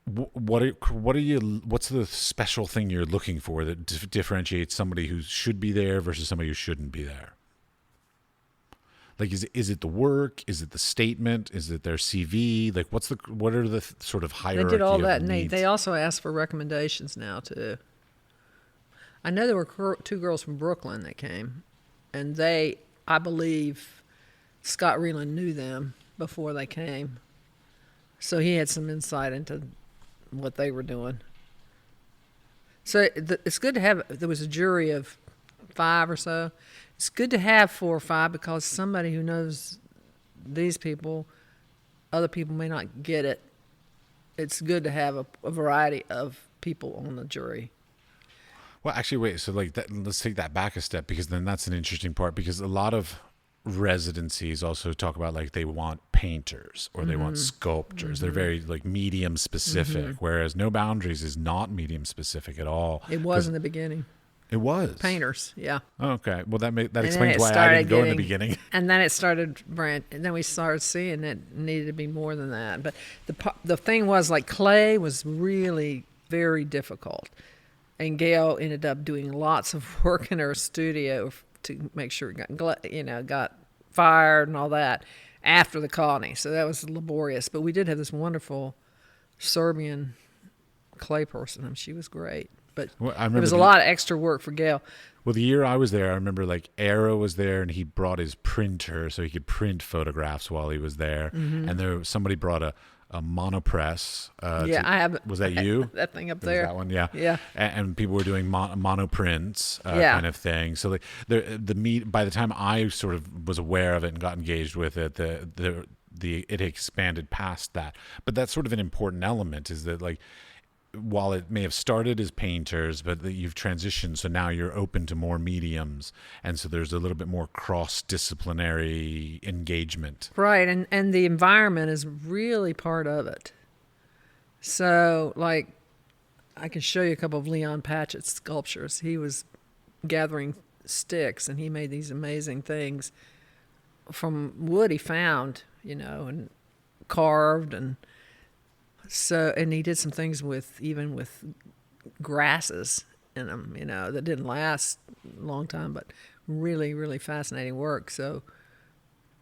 what's the special thing you're looking for that differentiates somebody who should be there versus somebody who shouldn't be there? Like, is it the work? Is it the statement? Is it their CV? Like, what are the sort of hierarchy? They did all that, and needs? they also ask for recommendations now too. I know there were 2 girls from Brooklyn that came, and I believe Scott Reland knew them before they came, so he had some insight into what they were doing. So it's good to have. There was a jury of 5 or so. It's good to have 4 or 5, because somebody who knows these people, other people may not get it. It's good to have a variety of people on the jury. Well, actually, wait. So, like, let's take that back a step, because then that's an interesting part. Because a lot of residencies also talk about, like, they want painters or they want sculptors. Mm-hmm. They're very, like, medium specific. Whereas No Boundaries is not medium specific at all. It was in the beginning. It was painters, yeah. Okay, well that explains why I didn't go in the beginning. And then it started and then we started seeing it needed to be more than that. But the thing was, like, clay was really very difficult, and Gail ended up doing lots of work in her studio to make sure it got fired and all that after the colony. So that was laborious. But we did have this wonderful Serbian clay person, and she was great. But it was a lot of extra work for Gail. Well, the year I was there, I remember, like, Arrow was there, and he brought his printer so he could print photographs while he was there. Mm-hmm. And somebody brought a monopress. Yeah, I have. Was that you? That thing up It was there. that one, yeah. Yeah. And people were doing monoprints Yeah. kind of thing. So like the meat. By the time I sort of was aware of it and got engaged with it, it expanded past that. But that's sort of an important element, is that like, while it may have started as painters, but you've transitioned, so now you're open to more mediums, and so there's a little bit more cross-disciplinary engagement. Right, and the environment is really part of it. So, like, I can show you a couple of Leon Patchett's sculptures. He was gathering sticks, and he made these amazing things from wood he found, and carved, and he did some things with grasses in them, that didn't last a long time, but really, really fascinating work. So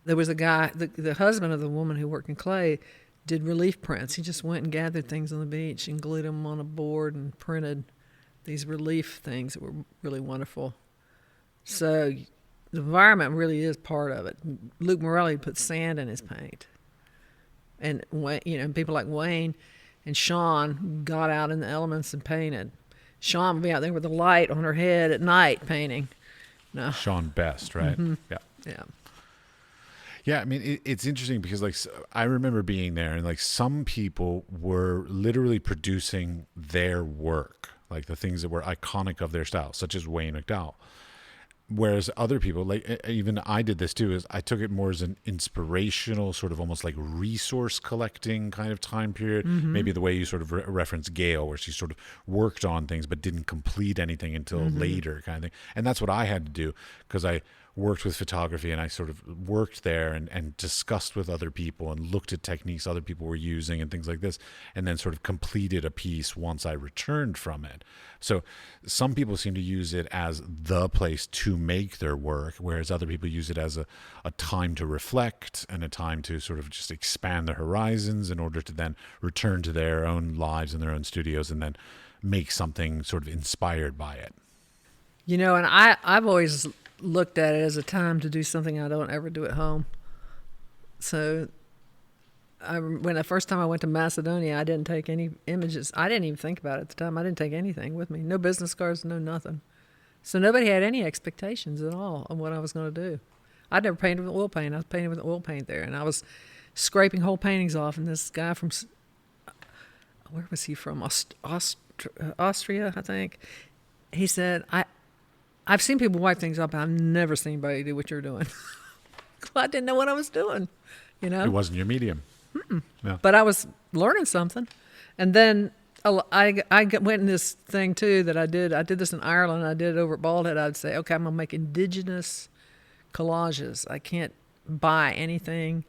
there was a guy, the husband of the woman who worked in clay, did relief prints. He just went and gathered things on the beach and glued them on a board and printed these relief things that were really wonderful. So the environment really is part of it. Luke Morelli put sand in his paint. And people like Wayne and Sean got out in the elements and painted. Sean would be out there with a light on her head at night painting. No. Sean Best, right? Mm-hmm. Yeah. Yeah. Yeah, I mean, it's interesting because, like, I remember being there, and, like, some people were literally producing their work, like the things that were iconic of their style, such as Wayne McDowell. Whereas other people, like even I did this too, is I took it more as an inspirational, sort of almost like resource collecting kind of time period. Mm-hmm. Maybe the way you sort of reference Gail, where she sort of worked on things but didn't complete anything until later kind of thing. And that's what I had to do, because I worked with photography, and I sort of worked there and discussed with other people and looked at techniques other people were using and things like this, and then sort of completed a piece once I returned from it. So some people seem to use it as the place to make their work, whereas other people use it as a time to reflect and a time to sort of just expand their horizons in order to then return to their own lives and their own studios and then make something sort of inspired by it. And I've always looked at it as a time to do something I don't ever do at home. So when the first time I went to Macedonia, I didn't take any images. I didn't even think about it at the time. I didn't take anything with me. No business cards, no nothing. So nobody had any expectations at all of what I was going to do. I'd never painted with oil paint. I was painting with oil paint there, and I was scraping whole paintings off. And this guy from, where was he from? Austria, I think. He said, I've seen people wipe things up, but I've never seen anybody do what you're doing. I didn't know what I was doing, It wasn't your medium. No. But I was learning something. And then I went in this thing, too, that I did. I did this in Ireland. I did it over at Baldhead. I'd say, okay, I'm going to make indigenous collages. I can't buy anything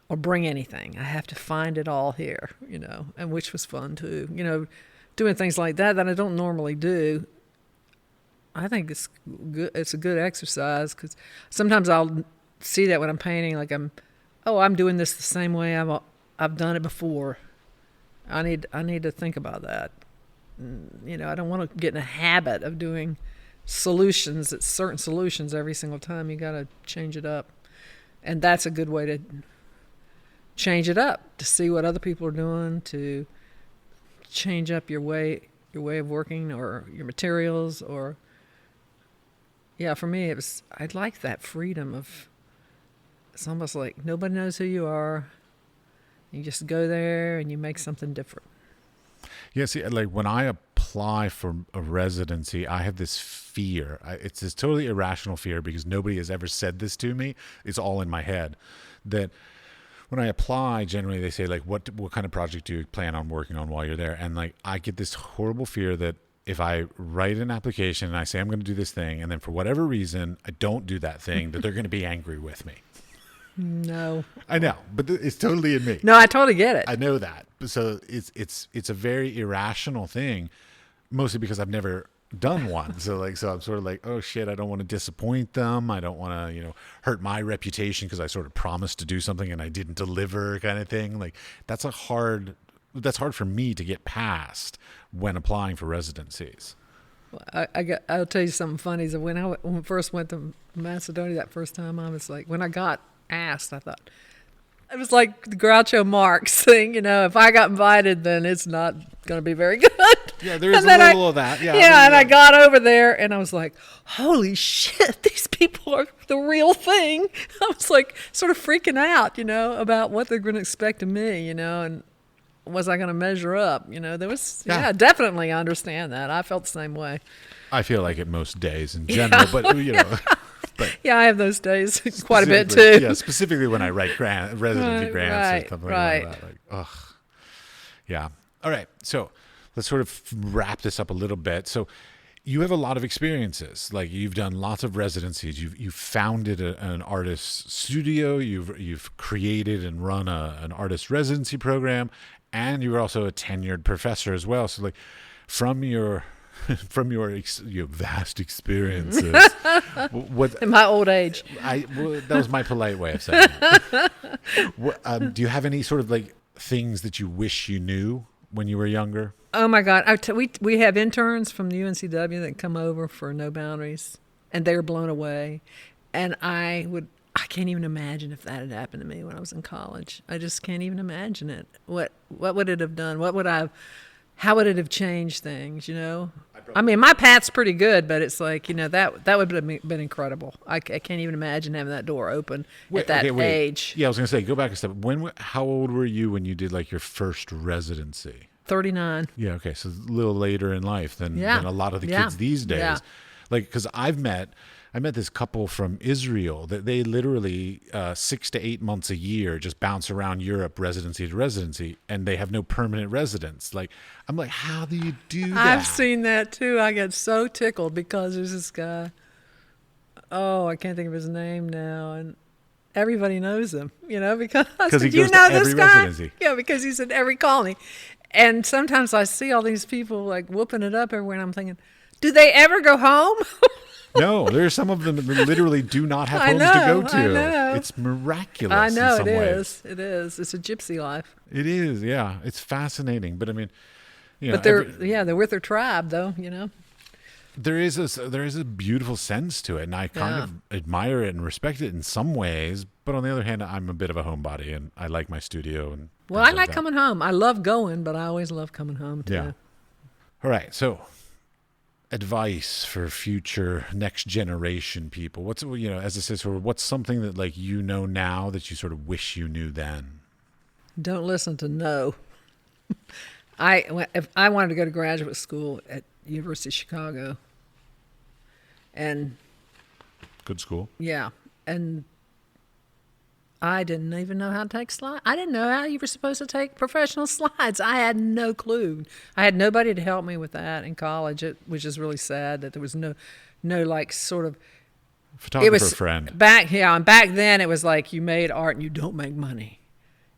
or bring anything. I have to find it all here, and which was fun, too. Doing things like that I don't normally do. I think it's good. It's a good exercise, because sometimes I'll see that when I'm painting, like I'm doing this the same way I've done it before. I need to think about that. I don't want to get in a habit of doing certain solutions every single time. You got to change it up, and that's a good way to change it up, to see what other people are doing, to change up your way of working or your materials or. Yeah, for me, I'd like that freedom of, it's almost like nobody knows who you are. You just go there and you make something different. Yeah, see, like when I apply for a residency, I have this fear. It's this totally irrational fear, because nobody has ever said this to me. It's all in my head. That when I apply, generally they say, like, what kind of project do you plan on working on while you're there? And like, I get this horrible fear that if I write an application and I say I'm going to do this thing, and then for whatever reason I don't do that thing, that they're going to be angry with me. No. I know, but it's totally in me. No, I totally get it. I know that. So it's a very irrational thing, mostly because I've never done one. So I'm sort of like, oh shit, I don't want to disappoint them. I don't want to, hurt my reputation because I sort of promised to do something and I didn't deliver, kind of thing. Like that's hard for me to get past when applying for residencies. Well, I'll tell you something funny. So when I first went to Macedonia that first time, I was like, when I got asked, I thought, It was like the Groucho Marx thing, if I got invited, then it's not going to be very good. Yeah, there is a little of that. Yeah, and I got over there, and I was like, holy shit, these people are the real thing. I was like sort of freaking out, about what they're going to expect of me, and was I going to measure up? There was, definitely I understand that. I felt the same way. I feel like it most days in general, but But yeah, I have those days quite a bit too. Yeah, specifically when I write residency grants or something like that. Like, ugh. Yeah. All right. So let's sort of wrap this up a little bit. So you have a lot of experiences. Like you've done lots of residencies. You've founded an artist studio. You've created and run an artist residency program, and you're also a tenured professor as well. So like from your vast experiences, what in my old age, that was my polite way of saying it. Do you have any sort of like things that you wish you knew when you were younger? Oh my God, we have interns from the UNCW that come over for No Boundaries, and they're blown away. And I can't even imagine if that had happened to me when I was in college. I just can't even imagine it. What would it have done? How would it have changed things, I mean, my path's pretty good, but it's like, that would have been incredible. I can't even imagine having that door open at that age. Yeah, I was going to say, go back a step. How old were you when you did like your first residency? 39. Yeah, okay. So a little later in life than a lot of the kids these days. Yeah. Like, because I met this couple from Israel that they literally 6 to 8 months a year just bounce around Europe residency to residency, and they have no permanent residence. Like, I'm like, how do you do that? I've seen that too. I get so tickled because there's this guy. Oh, I can't think of his name now, and everybody knows him. Because he goes to every residency. Yeah, because he's in every colony, and sometimes I see all these people like whooping it up everywhere, and I'm thinking, do they ever go home? No, there's some of them that literally do not have homes to go to. I know. It's miraculous. I know in some ways. It is. It's a gypsy life. It is, yeah. It's fascinating, but I mean, but they're with their tribe, though. There is a beautiful sense to it, and I kind of admire it and respect it in some ways. But on the other hand, I'm a bit of a homebody, and I like my studio. And I like coming home. I love going, but I always love coming home too. Yeah. All right, so. Advice for future next generation people. What's as I said, sort of what's something that like now that you sort of wish you knew then? Don't listen to no. If I wanted to go to graduate school at University of Chicago, and good school. Yeah, and I didn't even know how to take slides. I didn't know how you were supposed to take professional slides. I had no clue. I had nobody to help me with that in college, which is really sad that there was no like sort of photographer friend. Back then it was like you made art and you don't make money.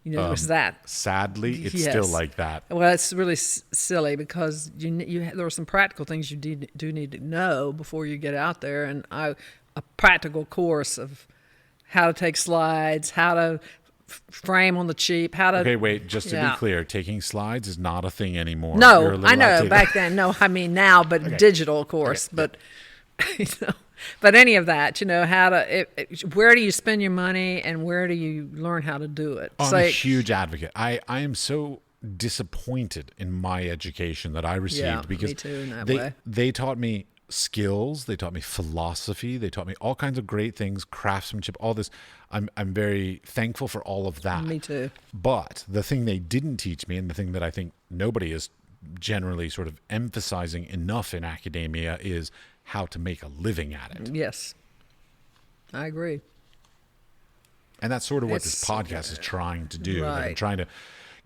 It was that. Sadly, it's still like that. Well, it's really silly because there are some practical things you do need to know before you get out there, and a practical course of how to take slides, how to frame on the cheap, how to... Okay, wait, just to be clear, taking slides is not a thing anymore. No, I know, back then. No, I mean now, but okay. Digital, of course. Okay. But, but any of that, how to... where do you spend your money and where do you learn how to do it? I'm a huge advocate. I am so disappointed in my education that I received because me too, in that way. They taught me skills, they taught me philosophy, they taught me all kinds of great things, craftsmanship, all this. I'm very thankful for all of that. Me too. But the thing they didn't teach me, and the thing that I think nobody is generally sort of emphasizing enough in academia, is how to make a living at it. Yes, I agree. And that's sort of what this podcast is trying to do. Right. I'm trying to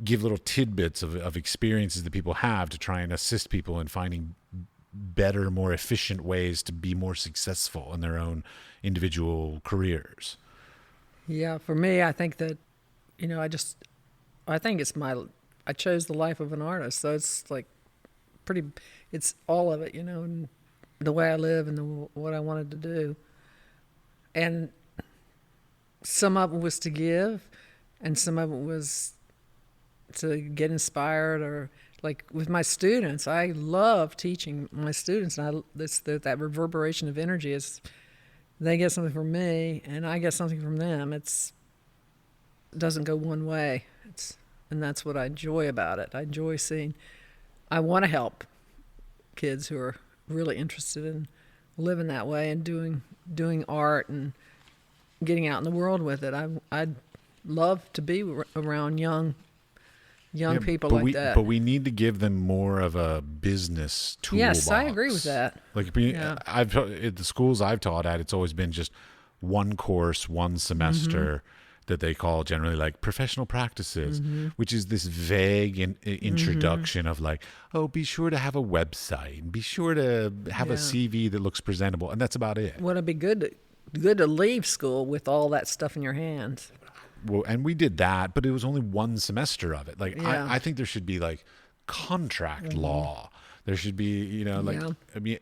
give little tidbits of experiences that people have to try and assist people in finding better, more efficient ways to be more successful in their own individual careers. Yeah, for me, I think that, I think I chose the life of an artist. So it's like it's all of it, and the way I live and what I wanted to do. And some of it was to give, and some of it was to get inspired, or like with my students, I love teaching my students, and that reverberation of energy is they get something from me and I get something from them. doesn't go one way. And that's what I enjoy about it. I want to help kids who are really interested in living that way and doing art and getting out in the world with it. I'd love to be around young people like that. But we need to give them more of a business toolbox. Yes, I agree with that. Like at the schools I've taught at, it's always been just one course, one semester that they call generally like professional practices, which is this vague introduction of like, oh, be sure to have a website and be sure to have a CV that looks presentable. And that's about it. Well, it'd be good to leave school with all that stuff in your hands. Well, and we did that, but it was only one semester of it. Like, Yeah. I think there should be like contract law. There should be,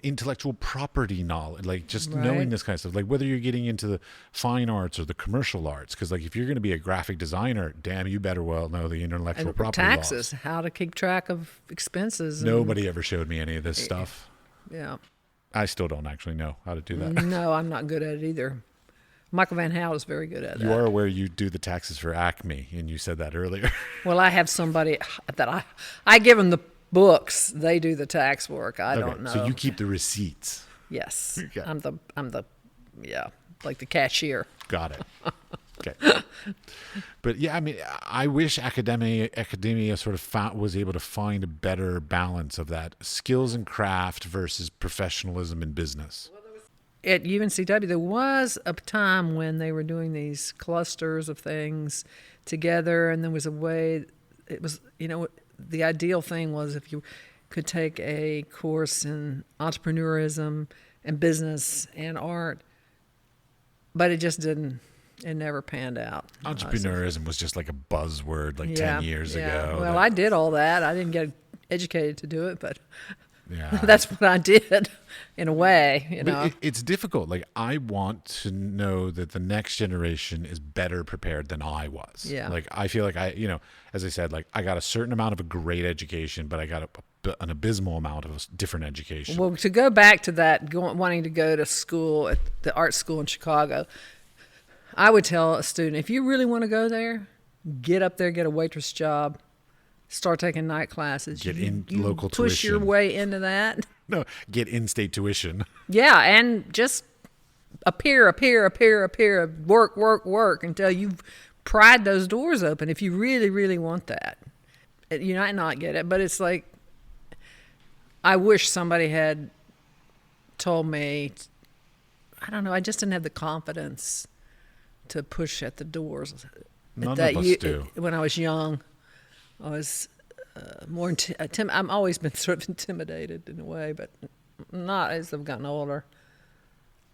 intellectual property knowledge, like just knowing this kind of stuff. Like whether you're getting into the fine arts or the commercial arts, because like if you're going to be a graphic designer, damn, you better well know the intellectual And property taxes, laws. how to keep track of expenses. Nobody ever showed me any of this stuff. Yeah. I still don't actually know how to do that. No, I'm not good at it either. Michael Van Hout is very good at that. You are aware you do the taxes for Acme, and you said that earlier. Well, I have somebody that I give them the books. They do the tax work. I don't know. So you keep the receipts. Yes. Okay. I'm the like the cashier. Got it. Okay. But yeah, I mean, I wish academia sort of was able to find a better balance of that skills and craft versus professionalism in business. At UNCW, there was a time when they were doing these clusters of things together, and there was a way, it was, the ideal thing was if you could take a course in entrepreneurism and business and art, but it just didn't, it never panned out. Entrepreneurism was just like a buzzword 10 years ago. Well, I did all that. I didn't get educated to do it, but yeah. that's what I did in a way, But it's difficult. Like, I want to know that the next generation is better prepared than I was. Yeah. Like, I feel like as I said, like I got a certain amount of a great education, but I got an abysmal amount of a different education. Well, to go back to that, wanting to go to school at the art school in Chicago, I would tell a student, if you really want to go there, get up there, get a waitress job, start taking night classes. Get you local push tuition. your way into that. No, get in-state tuition. Yeah, and just appear, work until you've pried those doors open if you really, really want that. You might not get it, but it's like, I wish somebody had told me, I don't know, I just didn't have the confidence to push at the doors. None of us do. When I was young, I was more I've always been sort of intimidated in a way, but not as I've gotten older.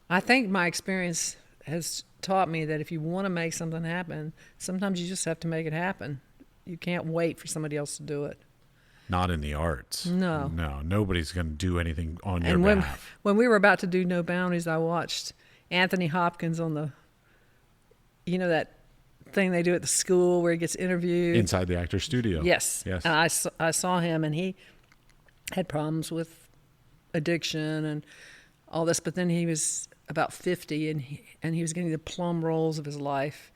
I think my experience has taught me that if you want to make something happen, sometimes you just have to make it happen. You can't wait for somebody else to do it. Not in the arts. No. Nobody's going to do anything on your And behalf. when we were about to do No Boundaries, I watched Anthony Hopkins on the, that thing they do at the school where he gets interviewed. Inside the actor studio. Yes. Yes. And I saw him, and he had problems with addiction and all this, but then he was about 50, and he was getting the plum rolls of his life.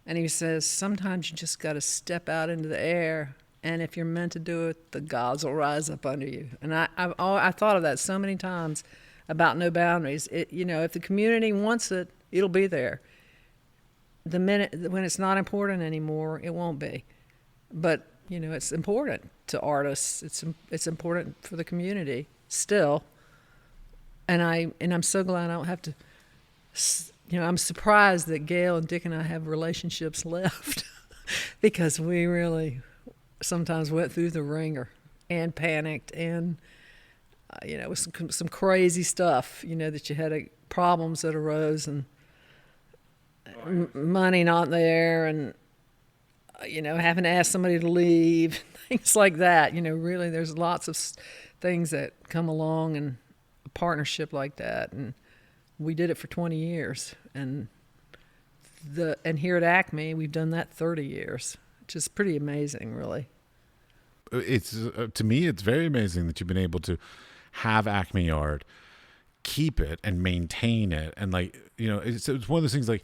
And he says, sometimes you just got to step out into the air, and if you're meant to do it, the gods will rise up under you. And I thought of that so many times about No Boundaries. If the community wants it, it'll be there. The minute when it's not important anymore, it won't be. But it's important to artists. It's important for the community still. And I'm so glad I don't have to. I'm surprised that Gail and Dick and I have relationships left because we really sometimes went through the ringer and panicked and with some crazy stuff. That you had problems that arose and. Money not there, and having to ask somebody to leave, things like that. Really, there's lots of things that come along in a partnership like that, and we did it for 20 years, and here at Acme, we've done that 30 years, which is pretty amazing, really. It's to me, it's very amazing that you've been able to have Acme Art, keep it, and maintain it, and it's one of those things like.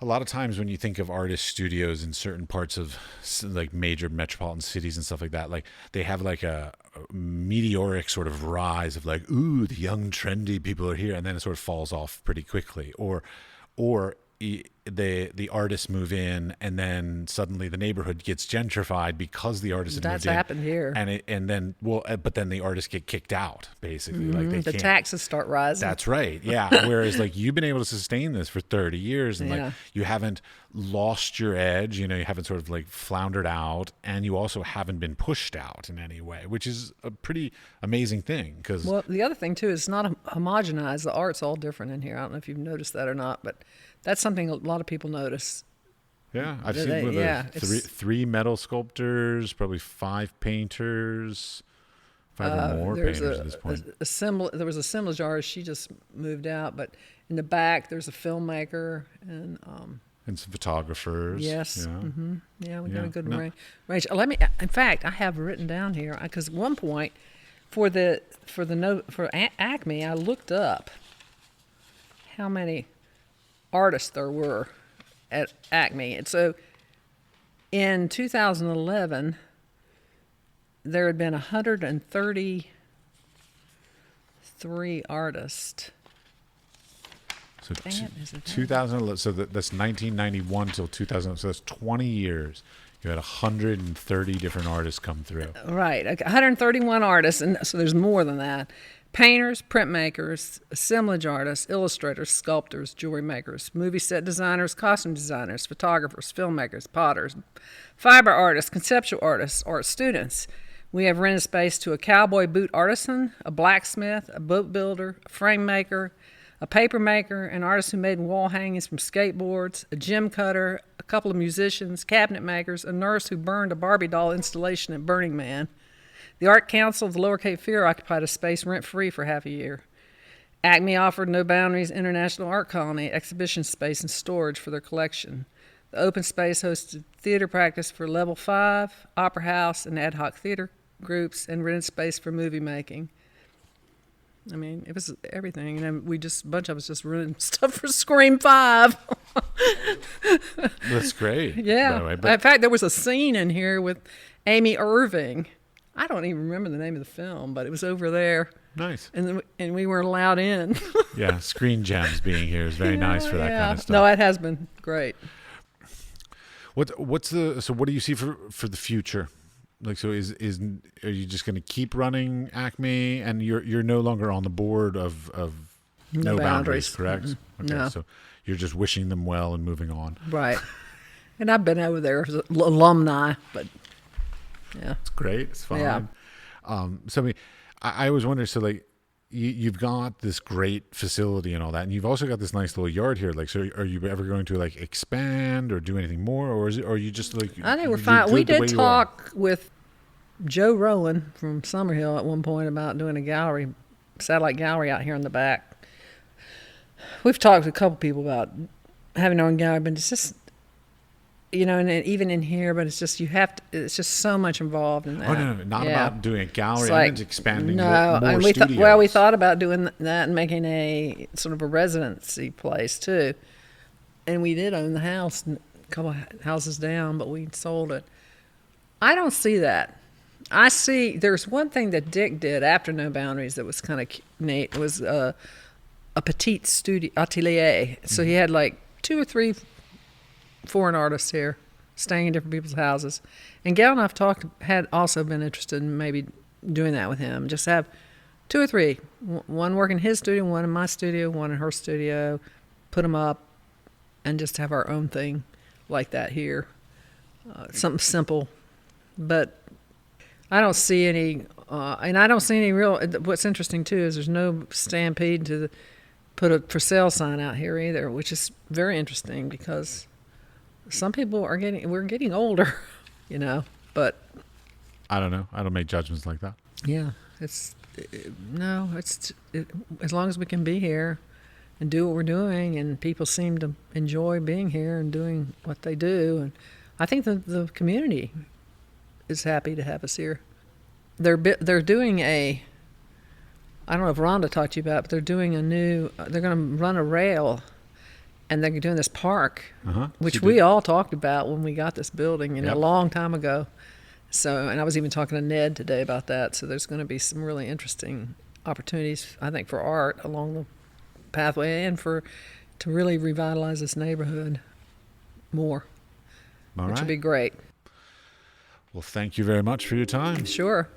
a lot of times when you think of artist studios in certain parts of like major metropolitan cities and stuff like that, like they have like a meteoric sort of rise of like, ooh, the young trendy people are here, and then it sort of falls off pretty quickly. Or the artists move in, and then suddenly the neighborhood gets gentrified because the artists have moved in. That's happened here. But then the artists get kicked out, basically. Like the taxes start rising. That's right. Yeah. Whereas like you've been able to sustain this for 30 years, and like you haven't lost your edge. You haven't sort of like floundered out, and you also haven't been pushed out in any way, which is a pretty amazing thing. Well, the other thing too is it's not homogenized. The art's all different in here. I don't know if you've noticed that or not, but that's something a lot of people notice. Yeah, I've seen three metal sculptors, probably 5 painters, 5 or more painters at this point. There was a assemblage artist. She just moved out, but in the back there's a filmmaker and some photographers. Yes. Yeah, we got a good range. In fact, I have written down here because at one point for Acme, I looked up how many artists there were at Acme. And so in 2011, there had been 133 artists. So 2011, so that's 1991 till 2000, so that's 20 years. You had 130 different artists come through. Right, 131 artists, and so there's more than that. Painters, printmakers, assemblage artists, illustrators, sculptors, jewelry makers, movie set designers, costume designers, photographers, filmmakers, potters, fiber artists, conceptual artists, art students. We have rented space to a cowboy boot artisan, a blacksmith, a boat builder, a frame maker, a paper maker, an artist who made wall hangings from skateboards, a gem cutter, a couple of musicians, cabinet makers, a nurse who burned a Barbie doll installation at Burning Man. The Art Council of the Lower Cape Fear occupied a space rent-free for half a year. Acme offered No Boundaries International Art Colony exhibition space and storage for their collection. The open space hosted theater practice for Level 5, Opera House, and ad hoc theater groups, and rented space for movie making. I mean, it was everything. And then a bunch of us just rented stuff for Scream 5. That's great. Yeah. By the way, but... In fact, there was a scene in here with Amy Irving. I don't even remember the name of the film, but it was over there. Nice. And we weren't allowed in. Yeah, Screen Gems being here is very nice for that kind of stuff. No, it has been great. So what do you see for the future? Like, so are you just going to keep running Acme, and you're no longer on the board of No Boundaries, correct? Mm-hmm. Okay, no. So you're just wishing them well and moving on. Right. And I've been over there as an alumni, but yeah. It's great. It's fine. Yeah. So I mean, I was wondering, so like you've got this great facility and all that, and you've also got this nice little yard here. Like, so are you ever going to like expand or do anything more, or are you just like? I think we're fine. We did talk with Joe Rowan from Summerhill at one point about doing a satellite gallery out here in the back. We've talked to a couple people about having our own gallery, but it's just, and even in here, but it's just it's just so much involved in that. Oh no, not about doing a gallery. Like, and expanding more studios. We thought about doing that and making a sort of a residency place too. And we did own the house, a couple of houses down, but we sold it. I don't see that. I see there's one thing that Dick did after No Boundaries that was kind of neat. It was a petite studio atelier. So he had like 2 or 3 foreign artists here staying in different people's houses. And Gail and I had also been interested in maybe doing that with him. Just have 2 or 3, one working in his studio, one in my studio, one in her studio, put them up, and just have our own thing like that here. Something simple, but I don't see any, and I don't see any real. What's interesting too is there's no stampede to put a for sale sign out here either, which is very interesting because some people we're getting older, But I don't know. I don't make judgments like that. Yeah, as long as we can be here and do what we're doing, and people seem to enjoy being here and doing what they do, and I think the community is happy to have us here. They're doing I don't know if Rhonda talked to you about it, but they're doing they're going to run a rail and they're doing this park, Uh-huh. which So we all talked about when we got this building, Yep. a long time ago. So, and I was even talking to Ned today about that. So there's going to be some really interesting opportunities, I think, for art along the pathway and to really revitalize this neighborhood more, All which right. would be great. Well, thank you very much for your time. Sure.